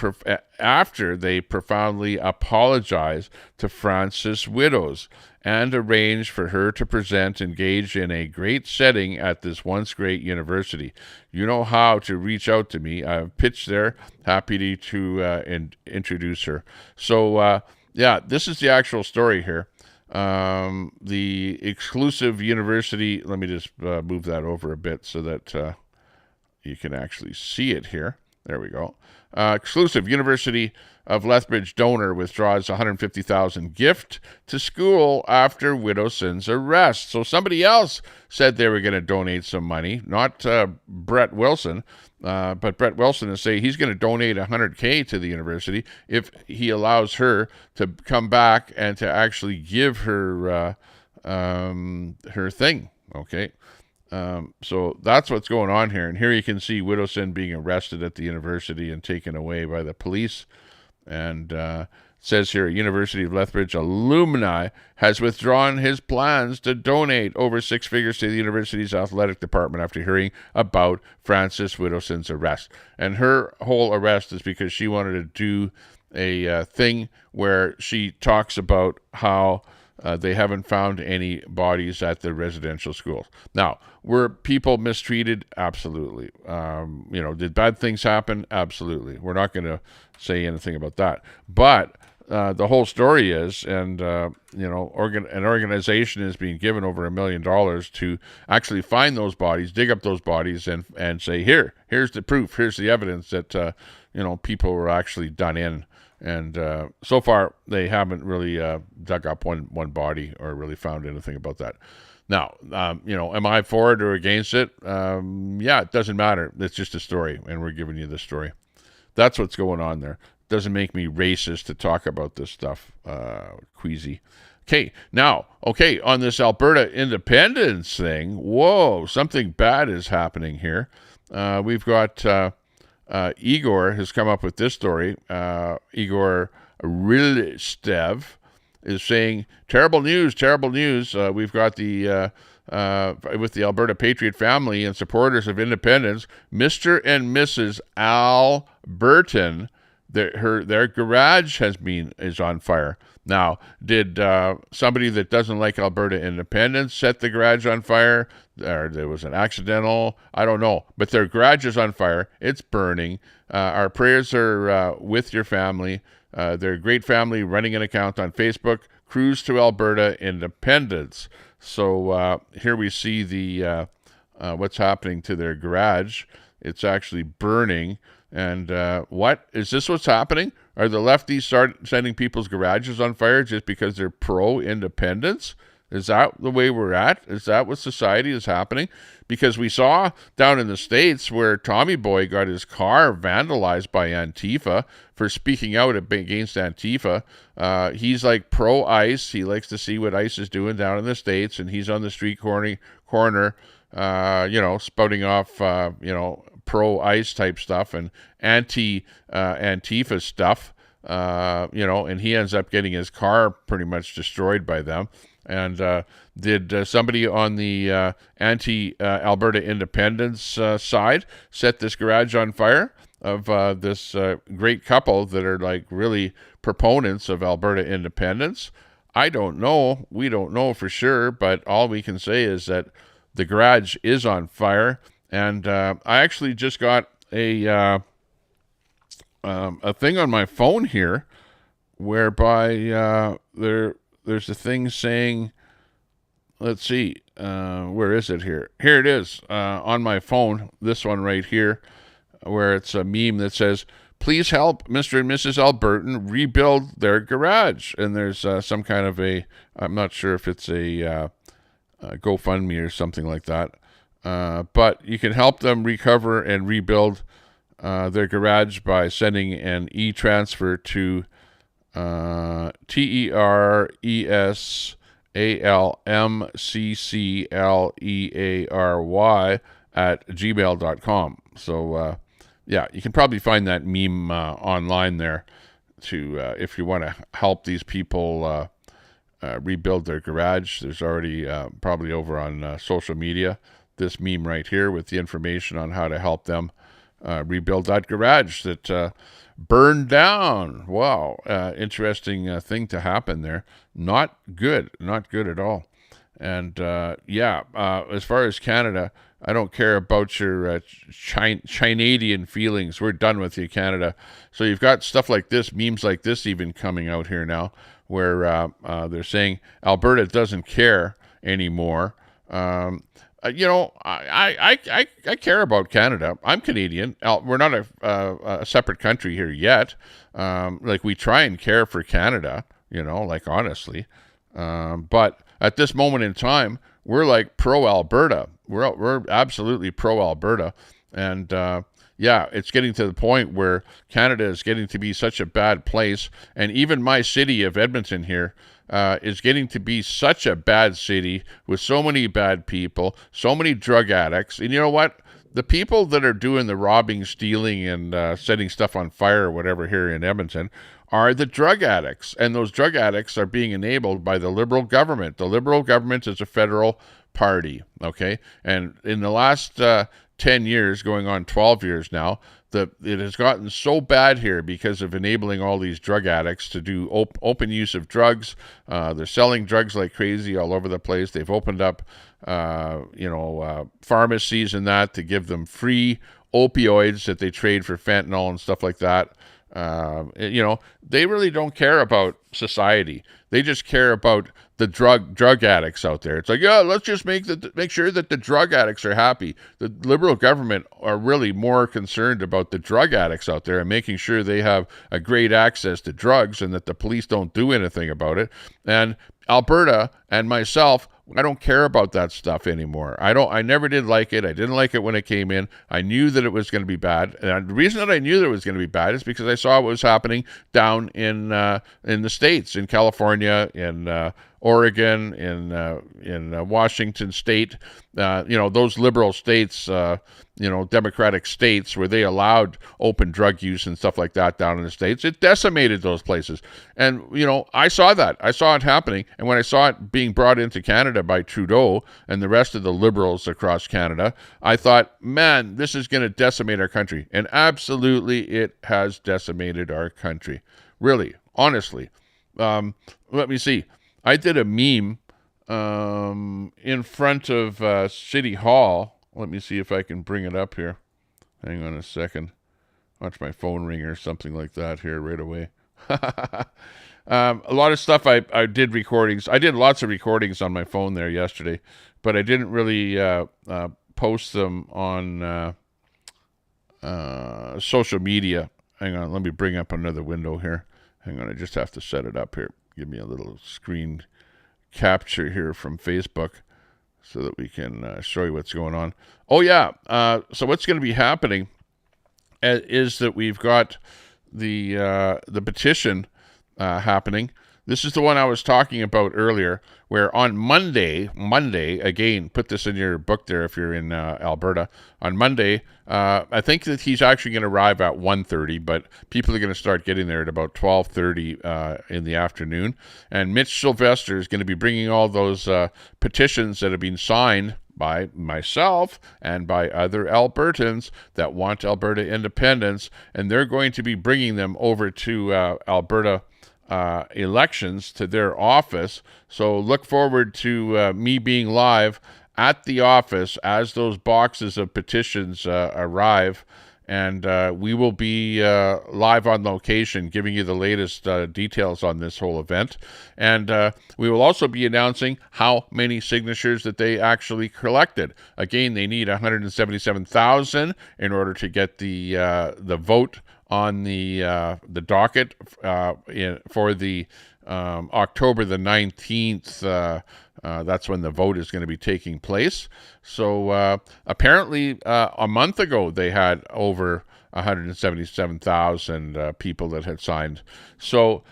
profoundly apologize to Frances Widows and arrange for her to present engage in a great setting at this once great university. You know how to reach out to me. I've pitched there. Happy to introduce her. So, yeah, this is the actual story here. The exclusive university, let me just move that over a bit so that you can actually see it here. There we go. Exclusive University of Lethbridge donor withdraws $150,000 gift to school after Widowson's arrest. So somebody else said they were going to donate some money, not Brett Wilson. But Brett Wilson is saying he's going to donate $100K to the university if he allows her to come back and to actually give her her thing. Okay, so that's what's going on here. And here you can see Widowson being arrested at the university and taken away by the police. And it says here, University of Lethbridge alumni has withdrawn his plans to donate over six figures to the university's athletic department after hearing about Frances Widowson's arrest. And her whole arrest is because she wanted to do a thing where she talks about how they haven't found any bodies at the residential schools. Now, were people mistreated? Absolutely. Did bad things happen? Absolutely. We're not going to say anything about that. But the whole story is, and an organization is being given over $1 million to actually find those bodies, dig up those bodies, and say, here's the proof, here's the evidence that people were actually done in. And so far, they haven't really dug up one body or really found anything about that. Now, am I for it or against it? Yeah, it doesn't matter. It's just a story, and we're giving you the story. That's what's going on there. Doesn't make me racist to talk about this stuff, queasy. Okay, on this Alberta independence thing, whoa, something bad is happening here. We've got Igor has come up with this story. Igor Rilstev is saying, terrible news. We've got the with the Alberta Patriot family and supporters of independence, Mr. and Mrs. Al Burton, their garage is on fire. Now, did somebody that doesn't like Alberta independence set the garage on fire? Or there was an accidental? I don't know. But their garage is on fire. It's burning. Our prayers are with your family. They're a great family running an account on Facebook, Cruise to Alberta Independence. So here we see the what's happening to their garage. It's actually burning. And what? Is this what's happening? Are the lefties sending people's garages on fire just because they're pro-independence? Is that the way we're at? Is that what society is happening? Because we saw down in the States where Tommy Boy got his car vandalized by Antifa for speaking out against Antifa. He's like pro-ICE. He likes to see what ICE is doing down in the States, and he's on the street corner, spouting off, pro-ICE type stuff and anti-Antifa stuff, and he ends up getting his car pretty much destroyed by them. And did somebody on the anti-Alberta independence side set this garage on fire of this great couple that are like really proponents of Alberta independence? I don't know. We don't know for sure, but all we can say is that the garage is on fire. And I actually just got a thing on my phone here whereby there's a thing saying, let's see, where is it here? Here it is on my phone, this one right here, where it's a meme that says, please help Mr. and Mrs. Albertan rebuild their garage. And there's some kind of I'm not sure if it's a GoFundMe or something like that. But you can help them recover and rebuild their garage by sending an e-transfer to TERESALMCCLEARY at gmail.com. So, yeah, you can probably find that meme online there to if you want to help these people rebuild their garage. There's already probably over on social media this meme right here with the information on how to help them rebuild that garage that burned down. Wow, interesting thing to happen there. Not good at all. And as far as Canada, I don't care about your Chinadian feelings. We're done with you, Canada. So you've got stuff like this, memes like this even coming out here now, where they're saying Alberta doesn't care anymore. I care about Canada. I'm Canadian. We're not a separate country here yet. Like, we try and care for Canada, like, honestly. But at this moment in time, we're like pro-Alberta. We're absolutely pro-Alberta. And it's getting to the point where Canada is getting to be such a bad place. And even my city of Edmonton here is getting to be such a bad city with so many bad people, so many drug addicts. And you know what? The people that are doing the robbing, stealing, and setting stuff on fire or whatever here in Edmonton are the drug addicts. And those drug addicts are being enabled by the Liberal government. The Liberal government is a federal party, okay? And in the last 10 years, going on 12 years now, it has gotten so bad here because of enabling all these drug addicts to do open use of drugs. They're selling drugs like crazy all over the place. They've opened up, pharmacies and that to give them free opioids that they trade for fentanyl and stuff like that. They really don't care about society. They just care about the drug addicts out there. It's like, let's just make sure that the drug addicts are happy. The Liberal government are really more concerned about the drug addicts out there and making sure they have a great access to drugs and that the police don't do anything about it. And Alberta and myself, I don't care about that stuff anymore. I never did like it. I didn't like it when it came in. I knew that it was going to be bad. And the reason that I knew that it was going to be bad is because I saw what was happening down in the States, in California, in Oregon, in Washington State, those liberal states, democratic states where they allowed open drug use and stuff like that down in the States. It decimated those places. And, I saw that. I saw it happening. And when I saw it being brought into Canada by Trudeau and the rest of the liberals across Canada, I thought, man, this is going to decimate our country. And absolutely it has decimated our country. Really, honestly. Let me see. I did a meme in front of City Hall. Let me see if I can bring it up here. Hang on a second. Watch my phone ring or something like that here right away. A lot of stuff I did recordings. I did lots of recordings on my phone there yesterday, but I didn't really post them on social media. Hang on. Let me bring up another window here. Hang on. I just have to set it up here. Give me a little screen capture here from Facebook so that we can show you what's going on. Oh, yeah. So what's going to be happening is that we've got the petition happening. This is the one I was talking about earlier, where on Monday, again, put this in your book there if you're in Alberta. On Monday, I think that he's actually going to arrive at 1:30, but people are going to start getting there at about 12:30 in the afternoon. And Mitch Sylvester is going to be bringing all those petitions that have been signed by myself and by other Albertans that want Alberta independence, and they're going to be bringing them over to Alberta elections to their office. So look forward to me being live at the office as those boxes of petitions arrive, and we will be live on location giving you the latest details on this whole event. And we will also be announcing how many signatures that they actually collected. Again, they need 177,000 in order to get the vote on the docket for the October the 19th. That's when the vote is going to be taking place. So apparently a month ago they had over 177,000 people that had signed. So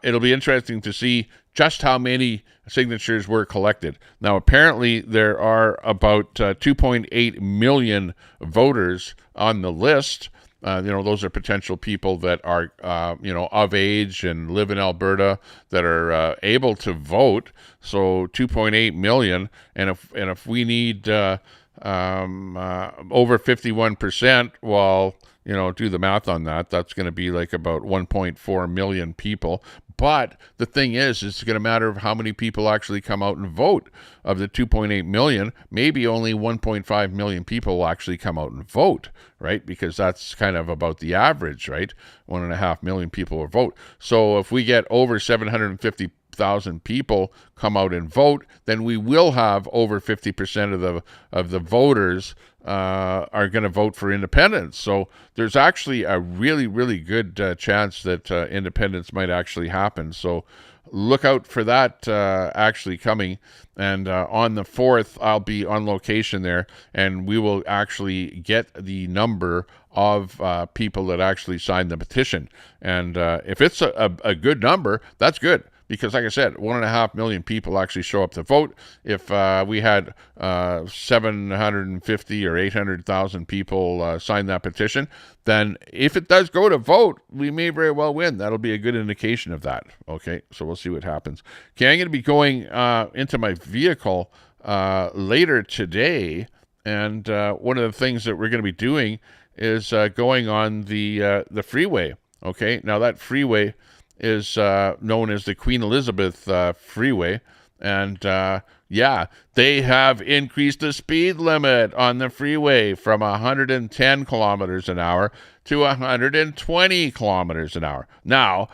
it'll be interesting to see just how many signatures were collected. Now, apparently, there are about 2.8 million voters on the list. Those are potential people that are, of age and live in Alberta that are able to vote. So 2.8 million, and if we need over 51%, well, do the math on that. That's going to be like about 1.4 million people. But the thing is, it's going to matter of how many people actually come out and vote. Of the 2.8 million, maybe only 1.5 million people will actually come out and vote, right? Because that's kind of about the average, right? 1.5 million people will vote. So if we get over 750,000 people come out and vote, then we will have over 50% of the voters are going to vote for independence. So there's actually a really, really good chance that independence might actually happen. So look out for that actually coming. And on the 4th, I'll be on location there, and we will actually get the number of people that actually signed the petition. And if it's a good number, that's good. Because, like I said, 1.5 million people actually show up to vote. If we had 750 or 800,000 people sign that petition, then if it does go to vote, we may very well win. That'll be a good indication of that. Okay, so we'll see what happens. Okay, I'm going to be going into my vehicle later today, and one of the things that we're going to be doing is going on the freeway. Okay, now that freeway is known as the Queen Elizabeth Freeway. And they have increased the speed limit on the freeway from 110 kilometers an hour to 120 kilometers an hour. Now,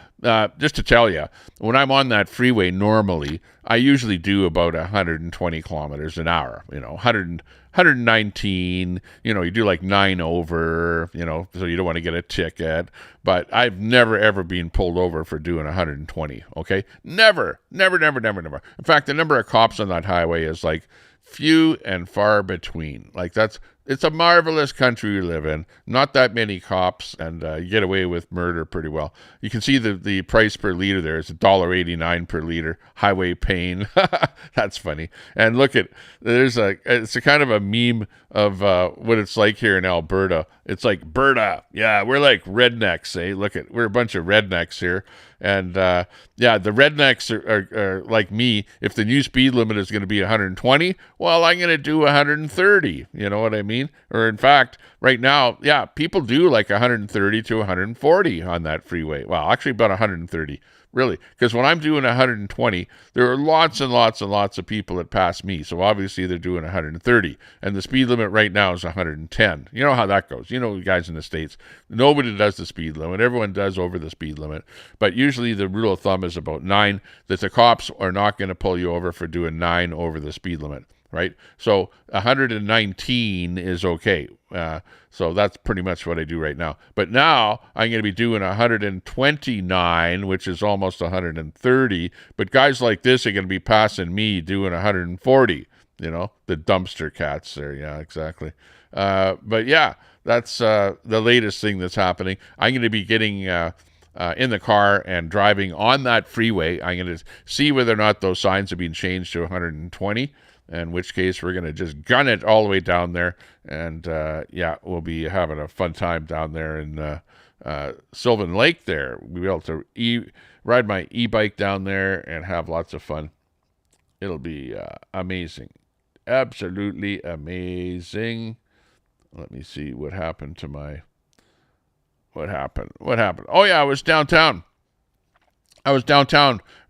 just to tell you, when I'm on that freeway normally, I usually do about 120 kilometers an hour, 119, you do like 9 over, so you don't want to get a ticket. But I've never, ever been pulled over for doing 120, okay? Never. In fact, the number of cops on that highway is like few and far between. It's a marvelous country we live in. Not that many cops, and you get away with murder pretty well. You can see the price per liter there is $1.89 per liter. Highway pain. That's funny. And look it's a kind of a meme of what it's like here in Alberta. It's like, Berta. Yeah, we're like rednecks, eh? We're a bunch of rednecks here. And the rednecks are like me. If the new speed limit is going to be 120, well, I'm going to do 130. You know what I mean? Or in fact, right now, people do like 130 to 140 on that freeway. Well, actually about 130. Really, because when I'm doing 120, there are lots and lots and lots of people that pass me. So obviously they're doing 130. And the speed limit right now is 110. You know how that goes. You guys in the States, nobody does the speed limit. Everyone does over the speed limit. But usually the rule of thumb is about 9, that the cops are not going to pull you over for doing 9 over the speed limit. Right? So 119 is okay. So that's pretty much what I do right now. But now I'm going to be doing 129, which is almost 130. But guys like this are going to be passing me doing 140. The dumpster cats there. Yeah, exactly. But yeah, that's the latest thing that's happening. I'm going to be getting in the car and driving on that freeway. I'm going to see whether or not those signs have been changed to 120. In which case, we're going to just gun it all the way down there. And, we'll be having a fun time down there in Sylvan Lake there. We'll be able to ride my e-bike down there and have lots of fun. It'll be amazing. Absolutely amazing. Let me see what happened to my... What happened? Oh, yeah, I was downtown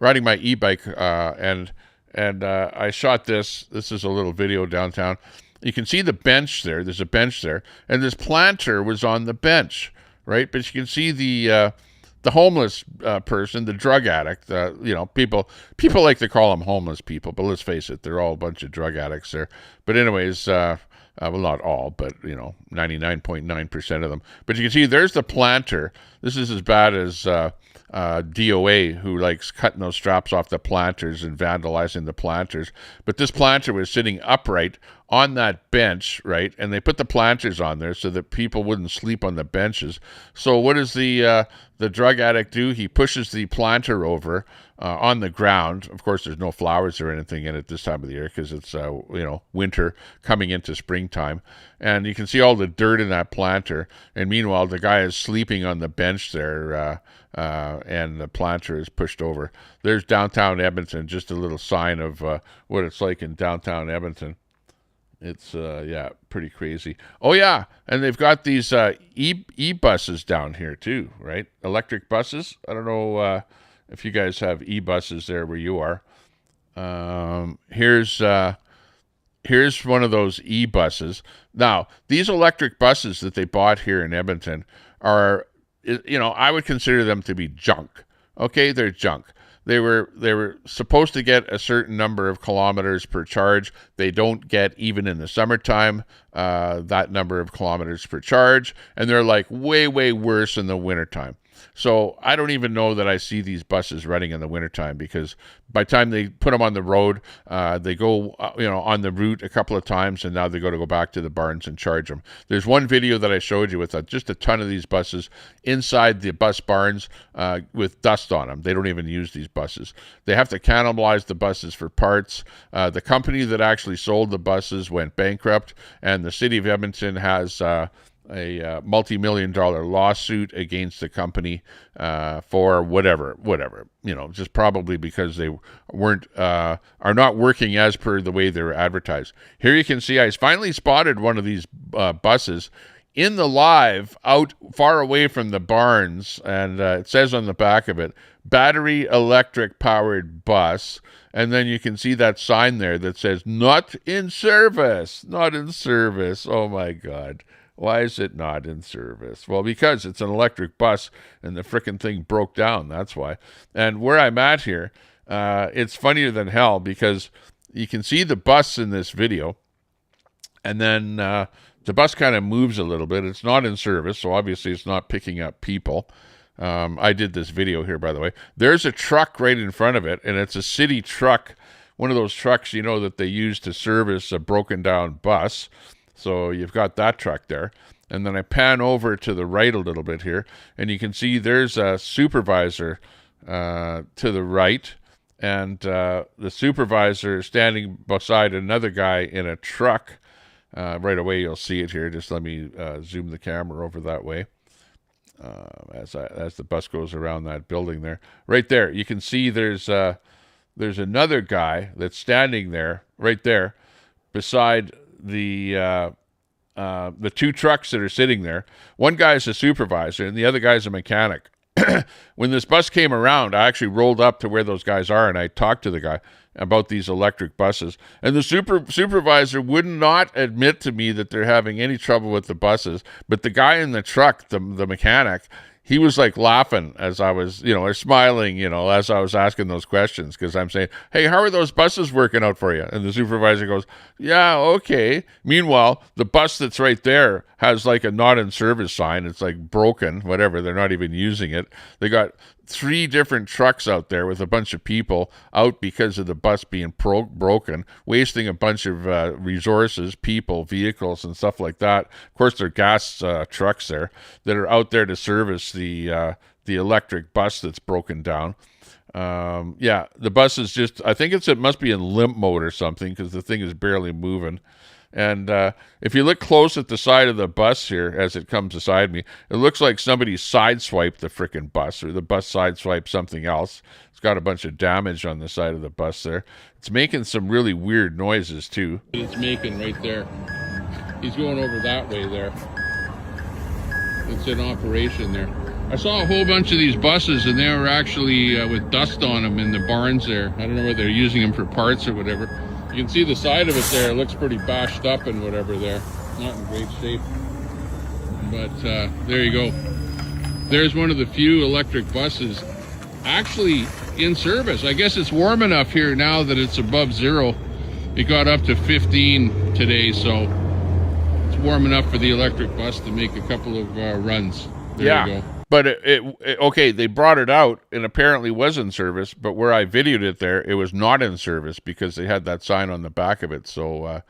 riding my e-bike and I shot this. This is a little video downtown. You can see the bench there. There's a bench there. And this planter was on the bench, right? But you can see the homeless person, the drug addict. People like to call them homeless people, but let's face it, they're all a bunch of drug addicts there. But anyways, well, not all, but 99.9% of them. But you can see there's the planter. This is as bad as DOA who likes cutting those straps off the planters and vandalizing the planters. But this planter was sitting upright on that bench, right? And they put the planters on there so that people wouldn't sleep on the benches. So what does the drug addict do? He pushes the planter over on the ground. Of course, there's no flowers or anything in it this time of the year because it's winter coming into springtime, and you can see all the dirt in that planter. And meanwhile, the guy is sleeping on the bench there, and the planter is pushed over. There's downtown Edmonton, just a little sign of what it's like in downtown Edmonton. It's pretty crazy. Oh yeah, and they've got these e-buses down here too, right? Electric buses. I don't know if you guys have e-buses there where you are. Here's one of those e-buses. Now, these electric buses that they bought here in Edmonton are, I would consider them to be junk. Okay, they're junk. They were supposed to get a certain number of kilometers per charge. They don't get, even in the summertime, that number of kilometers per charge. And they're like way, way worse in the wintertime. So I don't even know that I see these buses running in the wintertime, because by the time they put them on the road, they go on the route a couple of times, and now they got to go back to the barns and charge them. There's one video that I showed you with just a ton of these buses inside the bus barns with dust on them. They don't even use these buses. They have to cannibalize the buses for parts. The company that actually sold the buses went bankrupt, and the city of Edmonton has a multi-million-dollar lawsuit against the company for whatever, just probably because they are not working as per the way they were advertised. Here you can see I finally spotted one of these buses in the live out far away from the barns, and it says on the back of it, battery electric powered bus. And then you can see that sign there that says not in service. Oh my God. Why is it not in service? Well, because it's an electric bus and the frickin' thing broke down. That's why. And where I'm at here, it's funnier than hell, because you can see the bus in this video, and then the bus kind of moves a little bit. It's not in service, so obviously it's not picking up people. I did this video here, by the way. There's a truck right in front of it, and it's a city truck, one of those trucks, that they use to service a broken down bus. So you've got that truck there. And then I pan over to the right a little bit here, and you can see there's a supervisor to the right, and the supervisor standing beside another guy in a truck. Right away you'll see it here. Just let me zoom the camera over that way. As the bus goes around that building there. Right there, you can see there's another guy that's standing there, right there, beside the two trucks that are sitting there. One guy's a supervisor and the other guy's a mechanic. When this bus came around, I actually rolled up to where those guys are, and I talked to the guy about these electric buses. And the supervisor would not admit to me that they're having any trouble with the buses. But the guy in the truck, the mechanic, he was like laughing as I was, or smiling, as I was asking those questions, because I'm saying, hey, how are those buses working out for you? And the supervisor goes, yeah, okay. Meanwhile, the bus that's right there has like a not in service sign. It's like broken, whatever. They're not even using it. They got 3 different trucks out there with a bunch of people out because of the bus being broken, wasting a bunch of resources, people, vehicles, and stuff like that. Of course, they're gas trucks there that are out there to service the electric bus that's broken down. The bus is just, I think it must be in limp mode or something, because the thing is barely moving. And if you look close at the side of the bus here as it comes beside me, it looks like somebody sideswiped the frickin' bus, or the bus sideswiped something else. It's got a bunch of damage on the side of the bus there. It's making some really weird noises too. It's making right there. He's going over that way there. It's in operation there. I saw a whole bunch of these buses, and they were actually with dust on them in the barns there. I don't know whether they're using them for parts or whatever. You can see the side of it there. It looks pretty bashed up and whatever there. Not in great shape. But there you go. There's one of the few electric buses actually in service. I guess it's warm enough here now that it's above zero. It got up to 15 today, so it's warm enough for the electric bus to make a couple of runs. There you go. but okay, they brought it out and apparently was in service, but where I videoed it there, it was not in service because they had that sign on the back of it. So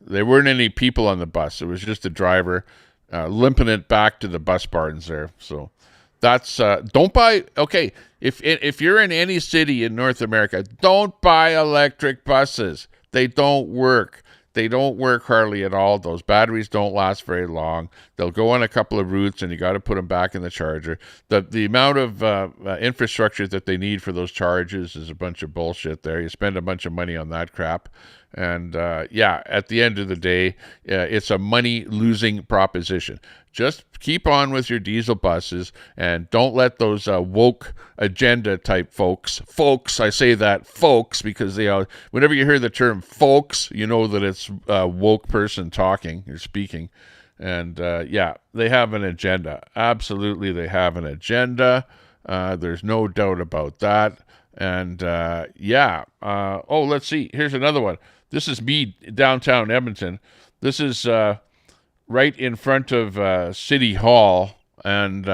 there weren't any people on the bus. It was just a driver limping it back to the bus barns there. So that's don't buy. Okay, if you're in any city in North America, don't buy electric buses. They don't work. They don't work hardly at all. Those batteries don't last very long. They'll go on a couple of routes, and you got to put them back in the charger. The amount of infrastructure that they need for those charges is a bunch of bullshit there. You spend a bunch of money on that crap. And, yeah, at the end of the day, it's a money-losing proposition. Just keep on with your diesel buses and don't let those woke agenda type folks, I say that folks because whenever you hear the term folks, you know that it's a woke person talking or speaking. And, yeah, they have an agenda. Absolutely, they have an agenda. There's no doubt about that. And, yeah. Oh, let's see. Here's another one. This is me downtown Edmonton. This is right in front of City Hall, and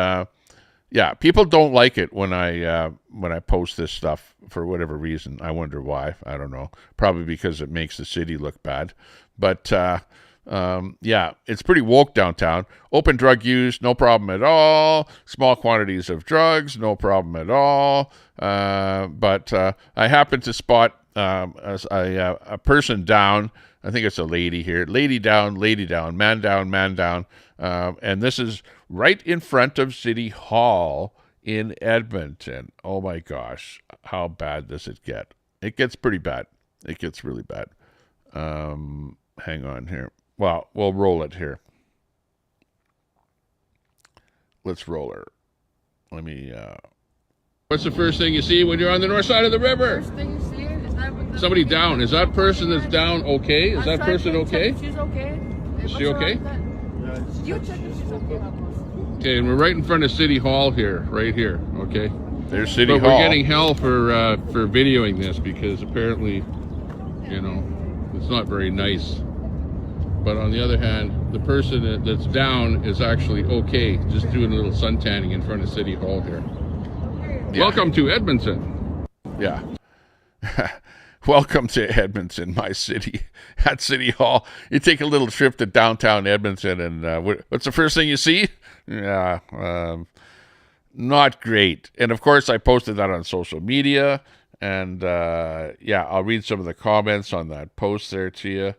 yeah, people don't like it when I post this stuff for whatever reason. I wonder why. I don't know. Probably because it makes the city look bad. But yeah, it's pretty woke downtown. Open drug use, no problem at all. Small quantities of drugs, no problem at all. But I happened to spot a person down. I think it's a lady here. Lady down, man down, man down. And this is right in front of City Hall in Edmonton. Oh my gosh, how bad does it get? It gets pretty bad. It gets really bad. Hang on here. Well, we'll roll it here. Let's roll her. Let me... What's the first thing you see when you're on the north side of the river? First thing you see is that Somebody down. Is that person that's down okay? Is that person okay? She's okay. Is she okay? You check if she's okay. Okay, and we're right in front of City Hall here, right here, okay? There's City But Hall. we're getting hell for videoing this because apparently, you know, it's not very nice. But on the other hand, the person that's down is actually okay, just doing a little sun tanning in front of City Hall here. Yeah. Welcome to Edmonton. Yeah. Welcome to Edmonton, my city. At City Hall, you take a little trip to downtown Edmonton, and what's the first thing you see? Yeah, not great. And of course, I posted that on social media, and yeah, I'll read some of the comments on that post there to you.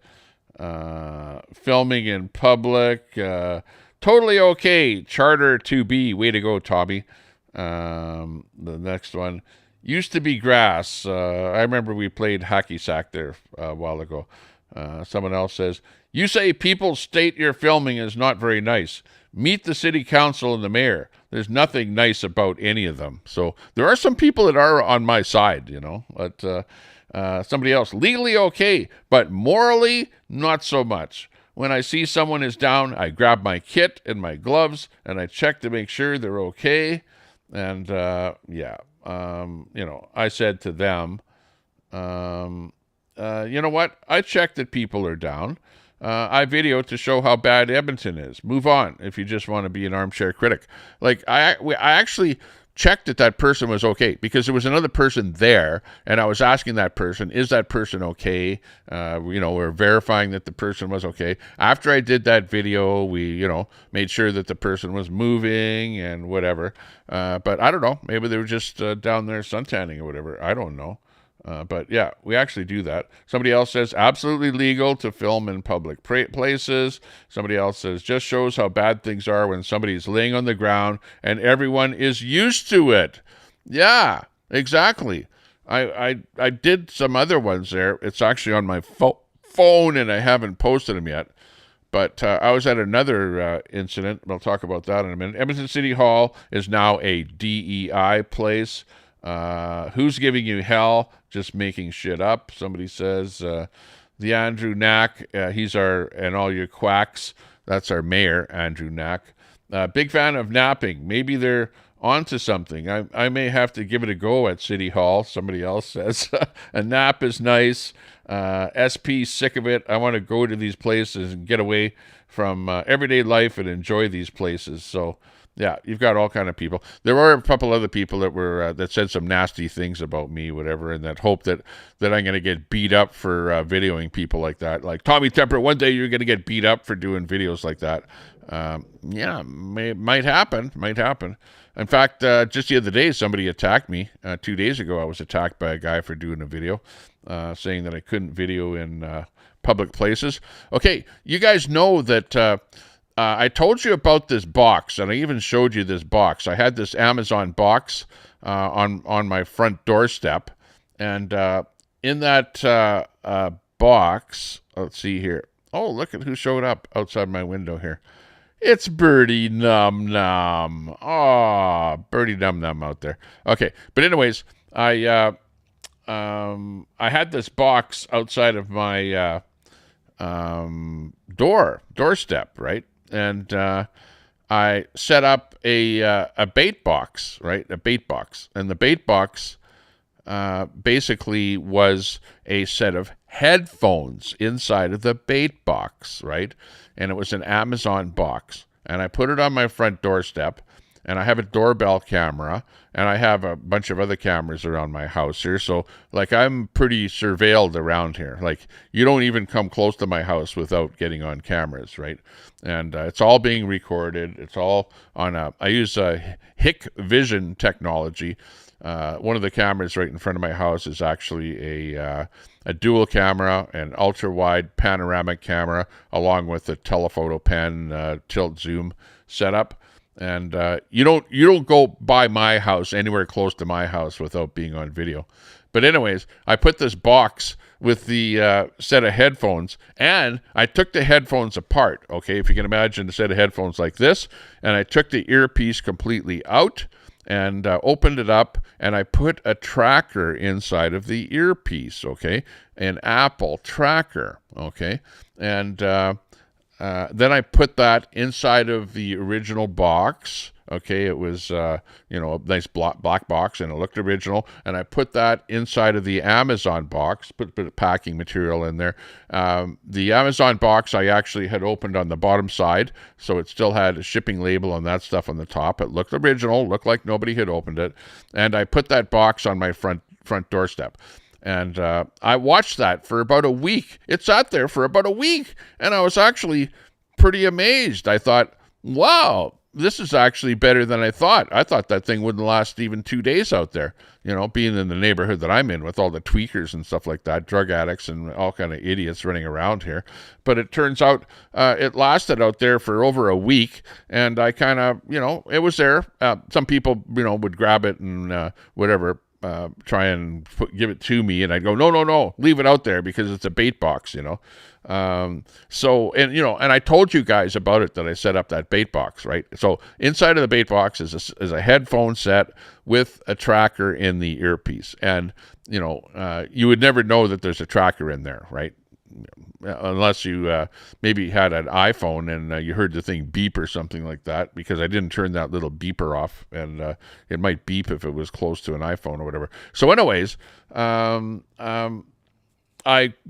Filming in public, totally okay. Charter 2B, way to go, Tommy. The next one. Used to be grass. I remember we played hacky sack there a while ago. Someone else says, you say people state your filming is not very nice. Meet the city council and the mayor. There's nothing nice about any of them. So there are some people that are on my side, you know. But somebody else, legally okay, but morally not so much. When I see someone is down, I grab my kit and my gloves and I check to make sure they're okay. And yeah. You know, I said to them, you know what? I checked that people are down. I videoed to show how bad Edmonton is. Move on if you just want to be an armchair critic. Like, I actually checked that person was okay because there was another person there, and I was asking that person, is that person okay? You know, we're verifying that the person was okay. After I did that video, we, you know, made sure that the person was moving and whatever. But I don't know. Maybe they were just down there suntanning or whatever. I don't know. But yeah, we actually do that. Somebody else says, absolutely legal to film in public places. Somebody else says, just shows how bad things are when somebody's laying on the ground and everyone is used to it. Yeah, exactly. I did some other ones there. It's actually on my phone and I haven't posted them yet. But I was at another incident. We'll talk about that in a minute. Edmonton City Hall is now a DEI place. Who's giving you hell? Just making shit up. Somebody says, the Andrew Knack, he's and all your quacks. That's our mayor, Andrew Knack. Big fan of napping. Maybe they're onto something. I may have to give it a go at City Hall. Somebody else says, a nap is nice. SP, sick of it. I want to go to these places and get away from everyday life and enjoy these places. So, Yeah, you've got all kind of people. There were a couple other people that were that said some nasty things about me, whatever, and that hope that I'm going to get beat up for videoing people like that. Like, Tommy Temper, one day you're going to get beat up for doing videos like that. Yeah, might happen. Might happen. In fact, just the other day, somebody attacked me. 2 days ago, I was attacked by a guy for doing a video, saying that I couldn't video in public places. Okay, you guys know that I told you about this box, and I even showed you this box. I had this Amazon box on my front doorstep, and in that box, let's see here. Oh, look at who showed up outside my window here. It's Birdie Num Num. Oh, Birdie Num Num out there. Okay, but anyways, I had this box outside of my doorstep, right? And I set up a bait box, right? A bait box, and the bait box basically was a set of headphones inside of the bait box, right? And it was an Amazon box. And I put it on my front doorstep, and I have a doorbell camera, and I have a bunch of other cameras around my house here. So, like, I'm pretty surveilled around here. Like, you don't even come close to my house without getting on cameras, right? And it's all being recorded. It's all on I use Hick Vision technology. One of the cameras right in front of my house is actually a dual camera, an ultra-wide panoramic camera, along with a telephoto pen tilt zoom setup. And you don't go by my house, anywhere close to my house, without being on video. But anyways, I put this box with the set of headphones, and I took the headphones apart. Okay, if you can imagine a set of headphones like this, and I took the earpiece completely out and opened it up, and I put a tracker inside of the earpiece. Okay, an Apple tracker. Okay, and then I put that inside of the original box. Okay, it was a nice black box, and it looked original. And I put that inside of the Amazon box, put a bit of packing material in there. The Amazon box I actually had opened on the bottom side, so it still had a shipping label and that stuff on the top. It looked original, looked like nobody had opened it. And I put that box on my front doorstep. And I watched that for about a week. It sat there for about a week, and I was actually pretty amazed. I thought, wow, this is actually better than I thought. I thought that thing wouldn't last even 2 days out there, being in the neighborhood that I'm in with all the tweakers and stuff like that, drug addicts and all kind of idiots running around here. But it turns out it lasted out there for over a week, and I kind of, it was there. Some people, would grab it and whatever, try and give it to me, and I'd go, no, leave it out there because it's a bait box, and I told you guys about it, that I set up that bait box, right? So inside of the bait box is a headphone set with a tracker in the earpiece, and you would never know that there's a tracker in there, right? Unless you maybe had an iPhone and you heard the thing beep or something like that, because I didn't turn that little beeper off, and it might beep if it was close to an iPhone or whatever. So anyways, I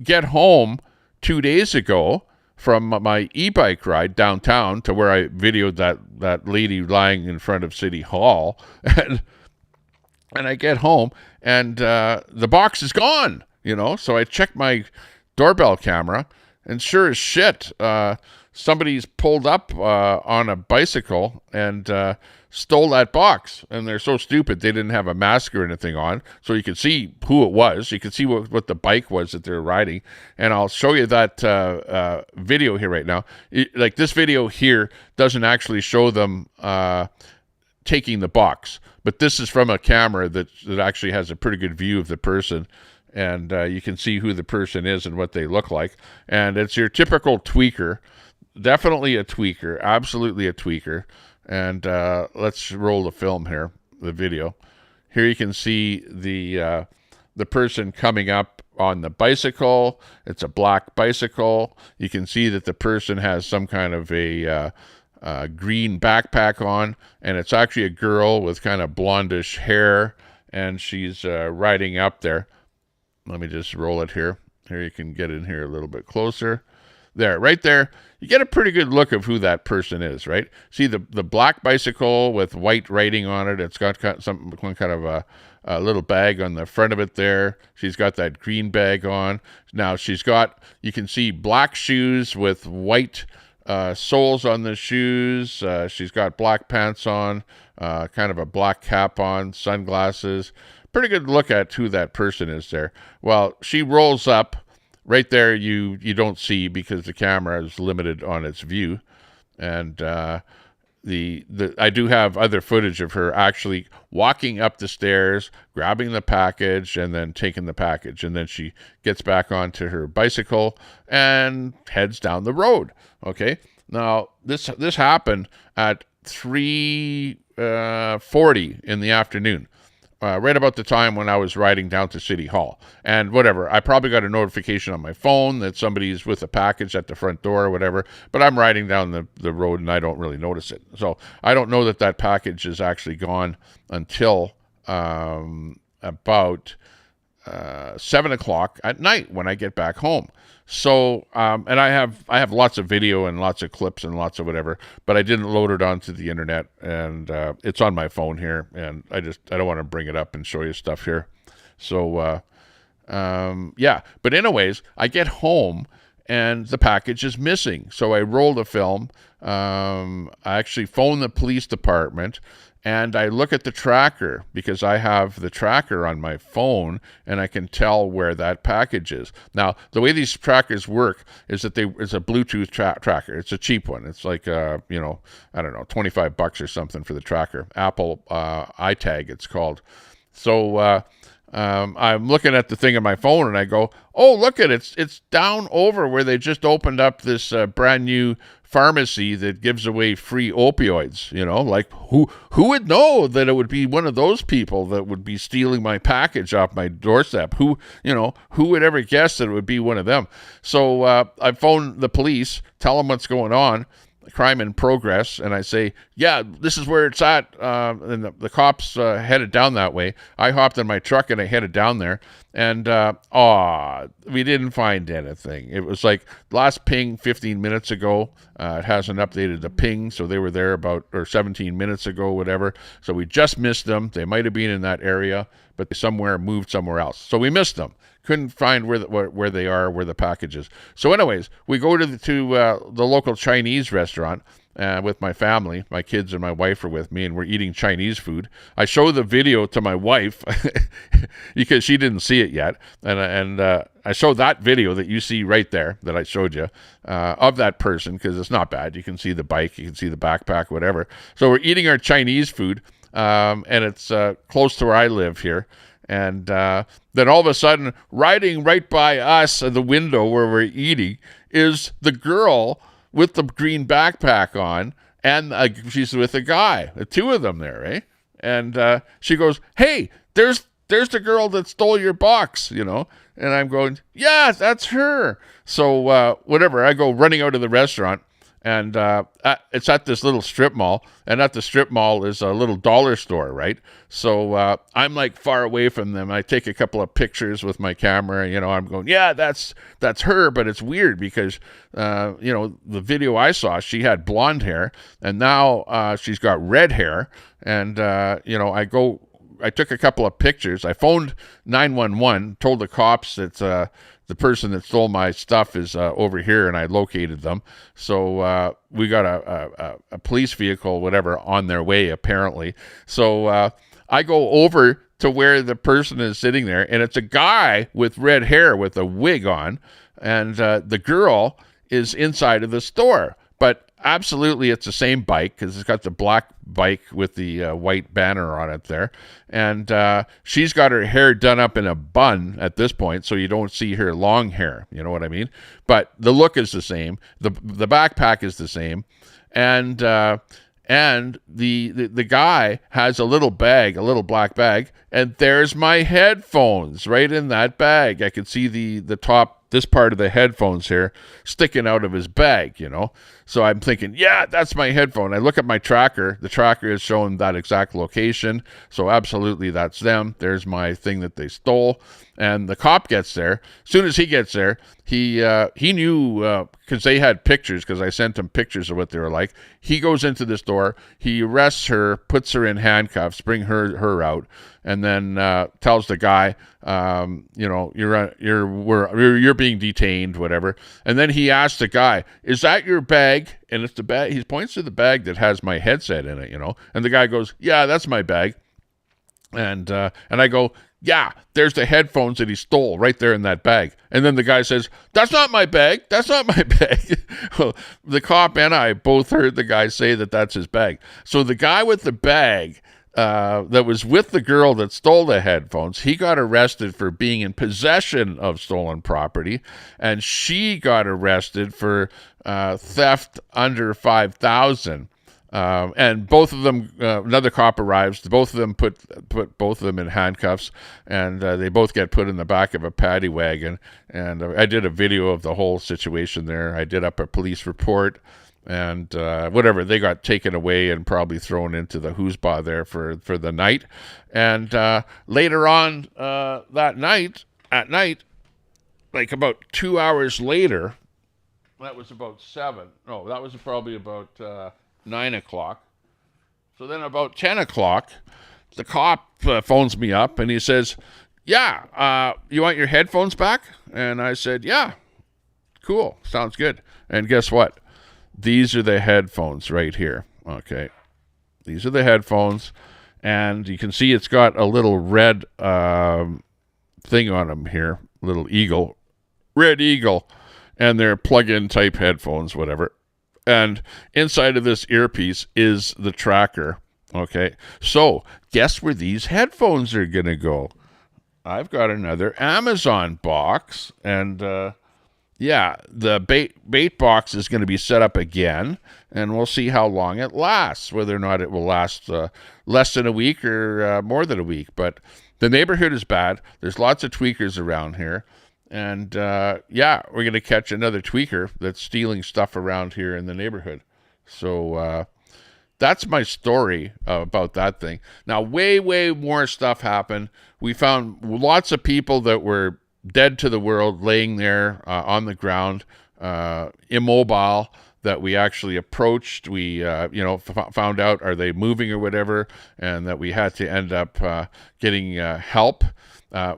get home 2 days ago from my e-bike ride downtown to where I videoed that lady lying in front of City Hall, and I get home and the box is gone, so I check my doorbell camera, and sure as shit, somebody's pulled up on a bicycle and stole that box. And they're so stupid they didn't have a mask or anything on, so you could see who it was. You could see what the bike was that they're riding. And I'll show you that video here right now. Like, this video here doesn't actually show them taking the box, but this is from a camera that actually has a pretty good view of the person. And you can see who the person is and what they look like. And it's your typical tweaker. Definitely a tweaker. Absolutely a tweaker. And let's roll the film here, the video. Here you can see the person coming up on the bicycle. It's a black bicycle. You can see that the person has some kind of a green backpack on. And it's actually a girl with kind of blondish hair. And she's riding up there. Let me just roll it here. Here you can get in here a little bit closer. there, right there. You get a pretty good look of who that person is, right? See the black bicycle with white writing on it. It's got some kind of a little bag on the front of it there. She's got that green bag on. Now you can see black shoes with white soles on the shoes. She's got black pants on, kind of a black cap on, sunglasses. Pretty good look at who that person is there. Well, she rolls up. Right there, you don't see because the camera is limited on its view, and I do have other footage of her actually walking up the stairs, grabbing the package, and then taking the package, and then she gets back onto her bicycle and heads down the road. Okay, now this happened at 3:40 in the afternoon. Right about the time when I was riding down to City Hall. And whatever, I probably got a notification on my phone that somebody's with a package at the front door or whatever, but I'm riding down the road and I don't really notice it. So I don't know that package is actually gone until about 7 o'clock at night when I get back home. So, and I have lots of video and lots of clips and lots of whatever, but I didn't load it onto the internet, and it's on my phone here, and I don't want to bring it up and show you stuff here. So, yeah. But anyways, I get home and the package is missing. So I roll the film. I actually phone the police department. And I look at the tracker because I have the tracker on my phone and I can tell where that package is. Now, the way these trackers work is that it's a Bluetooth tracker. It's a cheap one. It's like, I don't know, $25 or something for the tracker. Apple iTag, it's called. So I'm looking at the thing on my phone and I go, oh, look at it. It's down over where they just opened up this brand new pharmacy that gives away free opioids. Like who would know that it would be one of those people that would be stealing my package off my doorstep? Who would ever guess that it would be one of them? So I phone the police, tell them what's going on, crime in progress, and I say, yeah, this is where it's at, and the cops headed down that way. I hopped in my truck and I headed down there, and we didn't find anything. It was like last ping 15 minutes ago. It hasn't updated the ping, so they were there 17 minutes ago, whatever. So we just missed them. They might have been in that area, but they moved somewhere else. So we missed them. Couldn't find where they are, where the package is. So anyways, we go to the local Chinese restaurant with my family. My kids and my wife are with me, and we're eating Chinese food. I show the video to my wife because she didn't see it yet, and I show that video that you see right there that I showed you of that person because it's not bad. You can see the bike, you can see the backpack, whatever. So we're eating our Chinese food, and it's close to where I live here. And then all of a sudden, riding right by us at the window where we're eating is the girl with the green backpack on, and she's with a guy, the two of them there, eh? And she goes, "Hey, there's the girl that stole your box," And I'm going, "Yeah, that's her." So whatever, I go running out of the restaurant. And it's at this little strip mall, and at the strip mall is a little dollar store, right? So I'm like far away from them. I take a couple of pictures with my camera. I'm going, yeah, that's her, but it's weird because the video I saw, she had blonde hair, and now she's got red hair. And I took a couple of pictures. I phoned 911, told the cops that the person that stole my stuff is over here, and I located them. So we got a police vehicle, whatever, on their way, apparently. So I go over to where the person is sitting there, and it's a guy with red hair with a wig on, and the girl is inside of the store. But absolutely, it's the same bike because it's got the black bike with the white banner on it there. And she's got her hair done up in a bun at this point, so you don't see her long hair. You know what I mean? But the look is the same. The backpack is the same. And the guy has a little bag, a little black bag, and there's my headphones right in that bag. I could see the top this part of the headphones here sticking out of his bag, you know. So I'm thinking, yeah, that's my headphone. I look at my tracker. The tracker is showing that exact location. So absolutely, that's them. There's my thing that they stole. And the cop gets there. As soon as he gets there, he knew, because they had pictures, because I sent him pictures of what they were like. He goes into this door. He arrests her, puts her in handcuffs, bring her out, and then tells the guy, you know, you're being detained, whatever. And then he asks the guy, "Is that your bag?" And it's the bag. He points to the bag that has my headset in it, you know. And the guy goes, "Yeah, that's my bag." And I go, "Yeah, there's the headphones that he stole right there in that bag." And then the guy says, "That's not my bag. That's not my bag." Well, the cop and I both heard the guy say that that's his bag. So the guy with the bag that was with the girl that stole the headphones, he got arrested for being in possession of stolen property, and she got arrested for theft under $5,000. And both of them, another cop arrives. Both of them put both of them in handcuffs, and they both get put in the back of a paddy wagon. And I did a video of the whole situation there. I did up a police report, and whatever, they got taken away and probably thrown into the hoosbah there for the night. And later on that night, at night, like about 2 hours later, that was about 7. No, that was probably about 9 o'clock. So then about 10 o'clock, the cop phones me up and he says, "Yeah, you want your headphones back?" And I said, "Yeah, cool, sounds good." And guess what? These are the headphones right here. Okay, these are the headphones, and you can see it's got a little red thing on them here, little eagle, red eagle, and they're plug-in type headphones, whatever. And inside of this earpiece is the tracker. Okay, so guess where these headphones are going to go? I've got another Amazon box, and yeah, the bait box is going to be set up again, and we'll see how long it lasts, whether or not it will last less than a week or more than a week. But the neighborhood is bad. There's lots of tweakers around here. And, yeah, we're going to catch another tweaker that's stealing stuff around here in the neighborhood. So that's my story about that thing. Now, way, way more stuff happened. We found lots of people that were dead to the world laying there on the ground, immobile, that we actually approached. We, found out, are they moving or whatever, and that we had to end up getting help.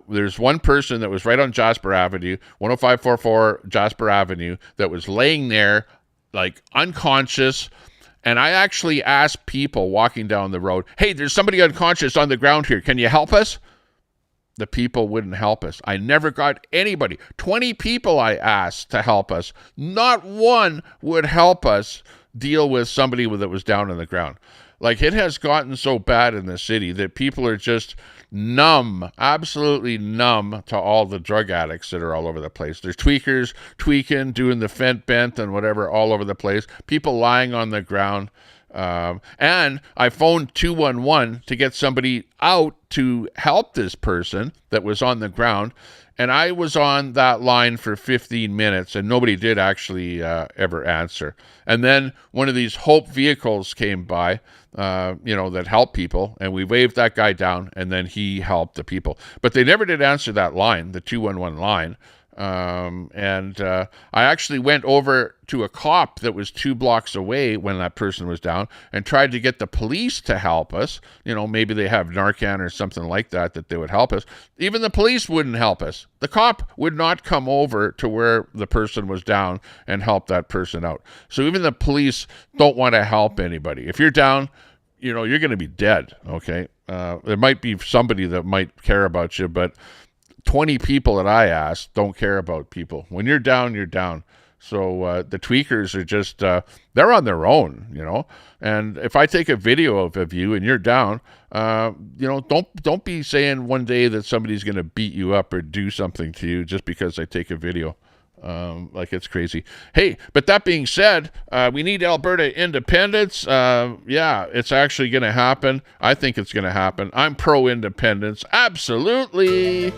There's one person that was right on Jasper Avenue, 10544 Jasper Avenue, that was laying there like unconscious. And I actually asked people walking down the road, "Hey, there's somebody unconscious on the ground here. Can you help us?" The people wouldn't help us. I never got anybody. 20 people I asked to help us. Not one would help us deal with somebody that was down on the ground. Like, it has gotten so bad in the city that people are just numb, absolutely numb to all the drug addicts that are all over the place. There's tweakers tweaking, doing the fent bent and whatever all over the place. People lying on the ground. And I phoned 211 to get somebody out to help this person that was on the ground. And I was on that line for 15 minutes, and nobody did actually ever answer. And then one of these Hope vehicles came by, that helped people, and we waved that guy down, and then he helped the people. But they never did answer that line, the 211 line. I actually went over to a cop that was 2 blocks away when that person was down and tried to get the police to help us. Maybe they have Narcan or something like that they would help us. Even the police wouldn't help us. The cop would not come over to where the person was down and help that person out. So even the police don't want to help anybody. If you're down, you're going to be dead. Okay. There might be somebody that might care about you, but 20 people that I asked don't care about people. When you're down, you're down. So the tweakers are just, they're on their own, And if I take a video of you and you're down, don't be saying one day that somebody's going to beat you up or do something to you just because I take a video. Like, it's crazy. Hey, but that being said, we need Alberta independence. Yeah, it's actually going to happen. I think it's going to happen. I'm pro-independence. Absolutely.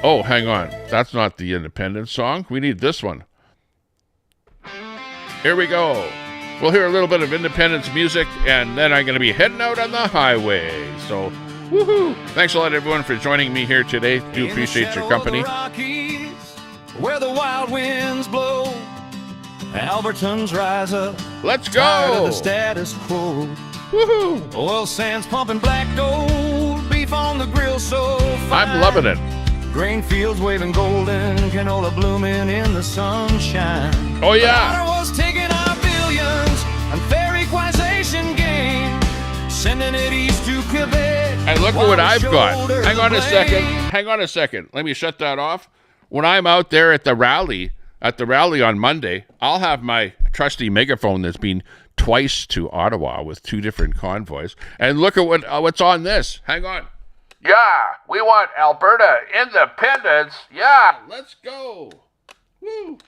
Oh, hang on. That's not the Independence song. We need this one. Here we go. We'll hear a little bit of Independence music, and then I'm going to be heading out on the highway. So, woohoo! Thanks a lot, everyone, for joining me here today. Do appreciate your company. Rockies, where the wild winds blow, Albertans rise up. Let's Tired of go! the status quo. Woohoo! Oil sands pumping black gold, beef on the grill so fine. I'm loving it. Grain fields waving golden, canola blooming in the sunshine. Oh, yeah. The was taking our billions, unfair equalization gain, sending it east to Quebec. And look at what I've got. Hang on a second. Hang on a second. Let me shut that off. When I'm out there at the rally on Monday, I'll have my trusty megaphone that's been twice to Ottawa with 2 different convoys. And look at what's on this. Hang on. Yeah, we want Alberta independence. Yeah, let's go. Woo. In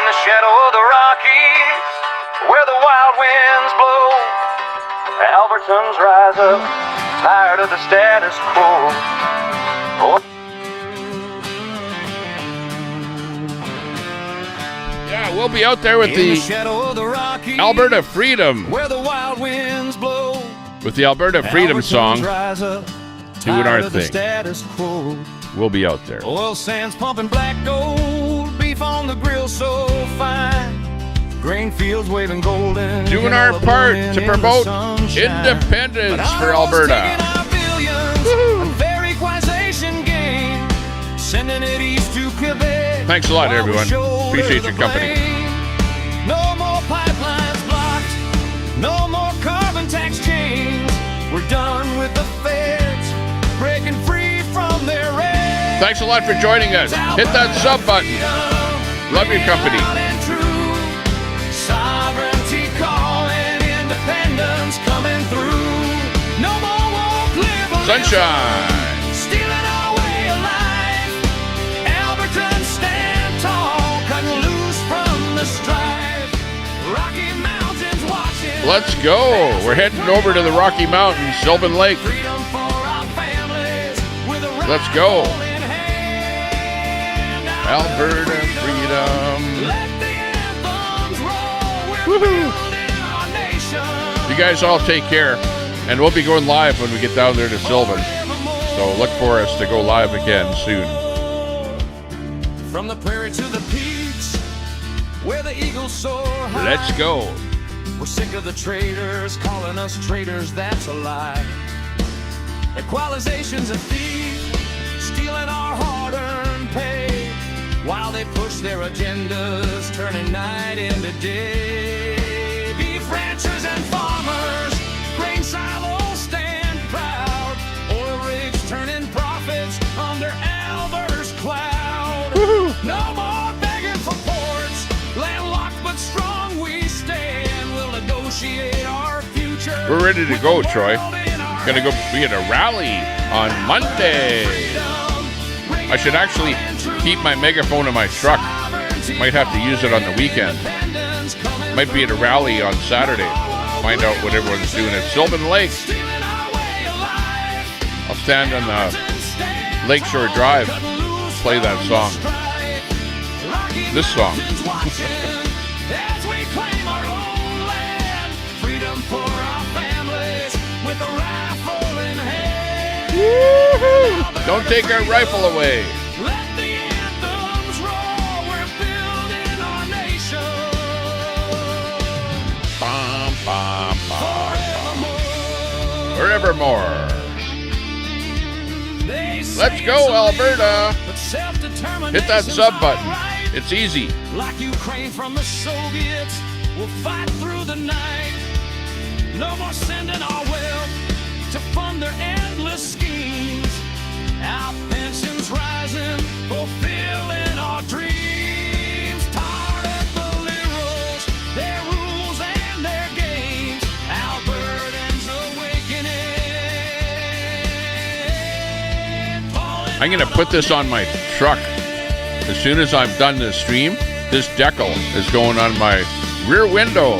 the shadow of the Rockies, where the wild winds blow, Albertans rise up, tired of the status quo. Yeah, we'll be out there with the shadow of the Rockies, Alberta Freedom, where the wild winds blow, with the Alberta Freedom song, rise up, doing our tired of the thing. status quo. We'll be out there. Oil sands pumping black gold, beef on the grill so fine, grain fields waving golden, Doing our canola part blooming to in the promote sunshine. independence But for our oil's Alberta. taking our billions, unfair equalization gain, sending it east to Quebec. Thanks a lot, while we everyone. shoulder Appreciate the your company. blame. No more pipelines blocked, no more carbon tax chains. We're done with the feds, breaking free from their reign. Thanks a lot for joining us. Hit that sub button. Love your company. Sovereignty calling, independence coming through. No more woke liberalism, Sunshine. stealing our way of life. Albertans stand tall, cutting loose from the strife. Rocky Mountains watching. Let's go. We're heading over to the Rocky Mountains, Sylvan Lake. Freedom for our families with a Let's go. rifle in hand. Alberta Freedom. Let the anthems roll. We're Woohoo. building our nation. You guys all take care. And we'll be going live when we get down there to Sylvan. So look for us to go live again soon. From the prairie to the peaks, where the eagles soar high. Let's go. We're sick of the traitors calling us traitors, that's a lie. Equalization's a thief, stealing our hard-earned pay, while they push their agendas, turning night into day. Beef ranchers and farmers, grain silos stand proud, oil rigs turning profits under Alberta's cloud. No more begging for ports, landlocked but strong we stand. We'll negotiate our future. We're ready to go, Troy. Gonna go be at a rally on Monday. I should actually keep my megaphone in my truck. Might have to use it on the weekend. Might be at a rally on Saturday. Find out what everyone's doing at Sylvan Lake. I'll stand on the Lakeshore Drive, play that song. This song. Woo-hoo! Don't take our rifle away. Let the anthems roll. We're building our nation. Bum, bum, bum, bum. Forevermore. Let's go, Alberta. Hit that sub button. It's easy. Like Ukraine from the Soviets, we'll fight through the night. No more sending our wealth to fund their endless schemes. Our pensions rising, fulfilling our dreams. Tired of the liberals, their rules and their games. Albertans awakening. I'm going to put this on my truck. As soon as I'm done this stream, this decal is going on my Rear Window.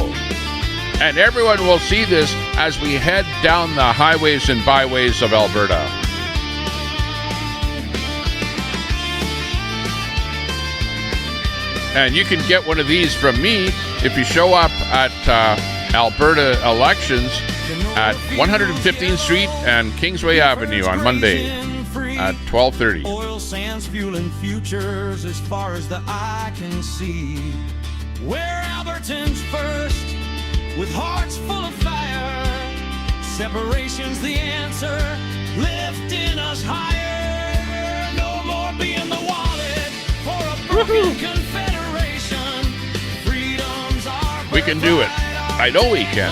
And everyone will see this as we head down the highways and byways of Alberta. And you can get one of these from me if you show up at Alberta Elections at 115th Street and Kingsway Avenue on Monday at 12:30. Oil sands fueling futures as far as the eye can see. We're Albertans first, with hearts full of fire. Separation's the answer, lifting us higher. No more being the wallet for a broken confederation. Freedom's our We can do it. I know we can.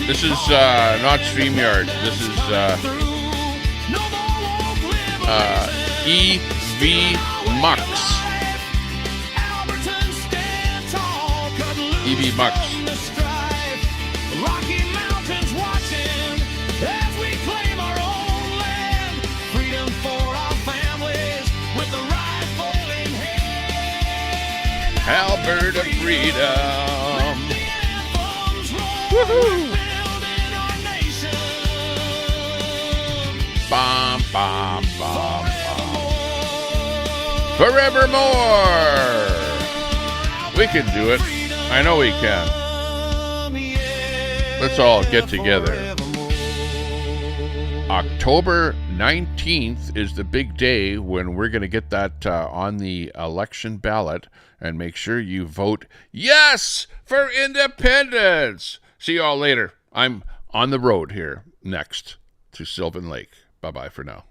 This is not StreamYard. This is EV Mux. EV Mux. Rocky Mountains watching as we claim our own land. Freedom for our families with the rifle in hand. Alberta freedom. Woohoo! Bom, bom, bom, bom. Forevermore! We can do it. I know we can. Let's all get together. October 19th is the big day when we're going to get that on the election ballot, and make sure you vote yes for independence. See you all later. I'm on the road here next to Sylvan Lake. Bye-bye for now.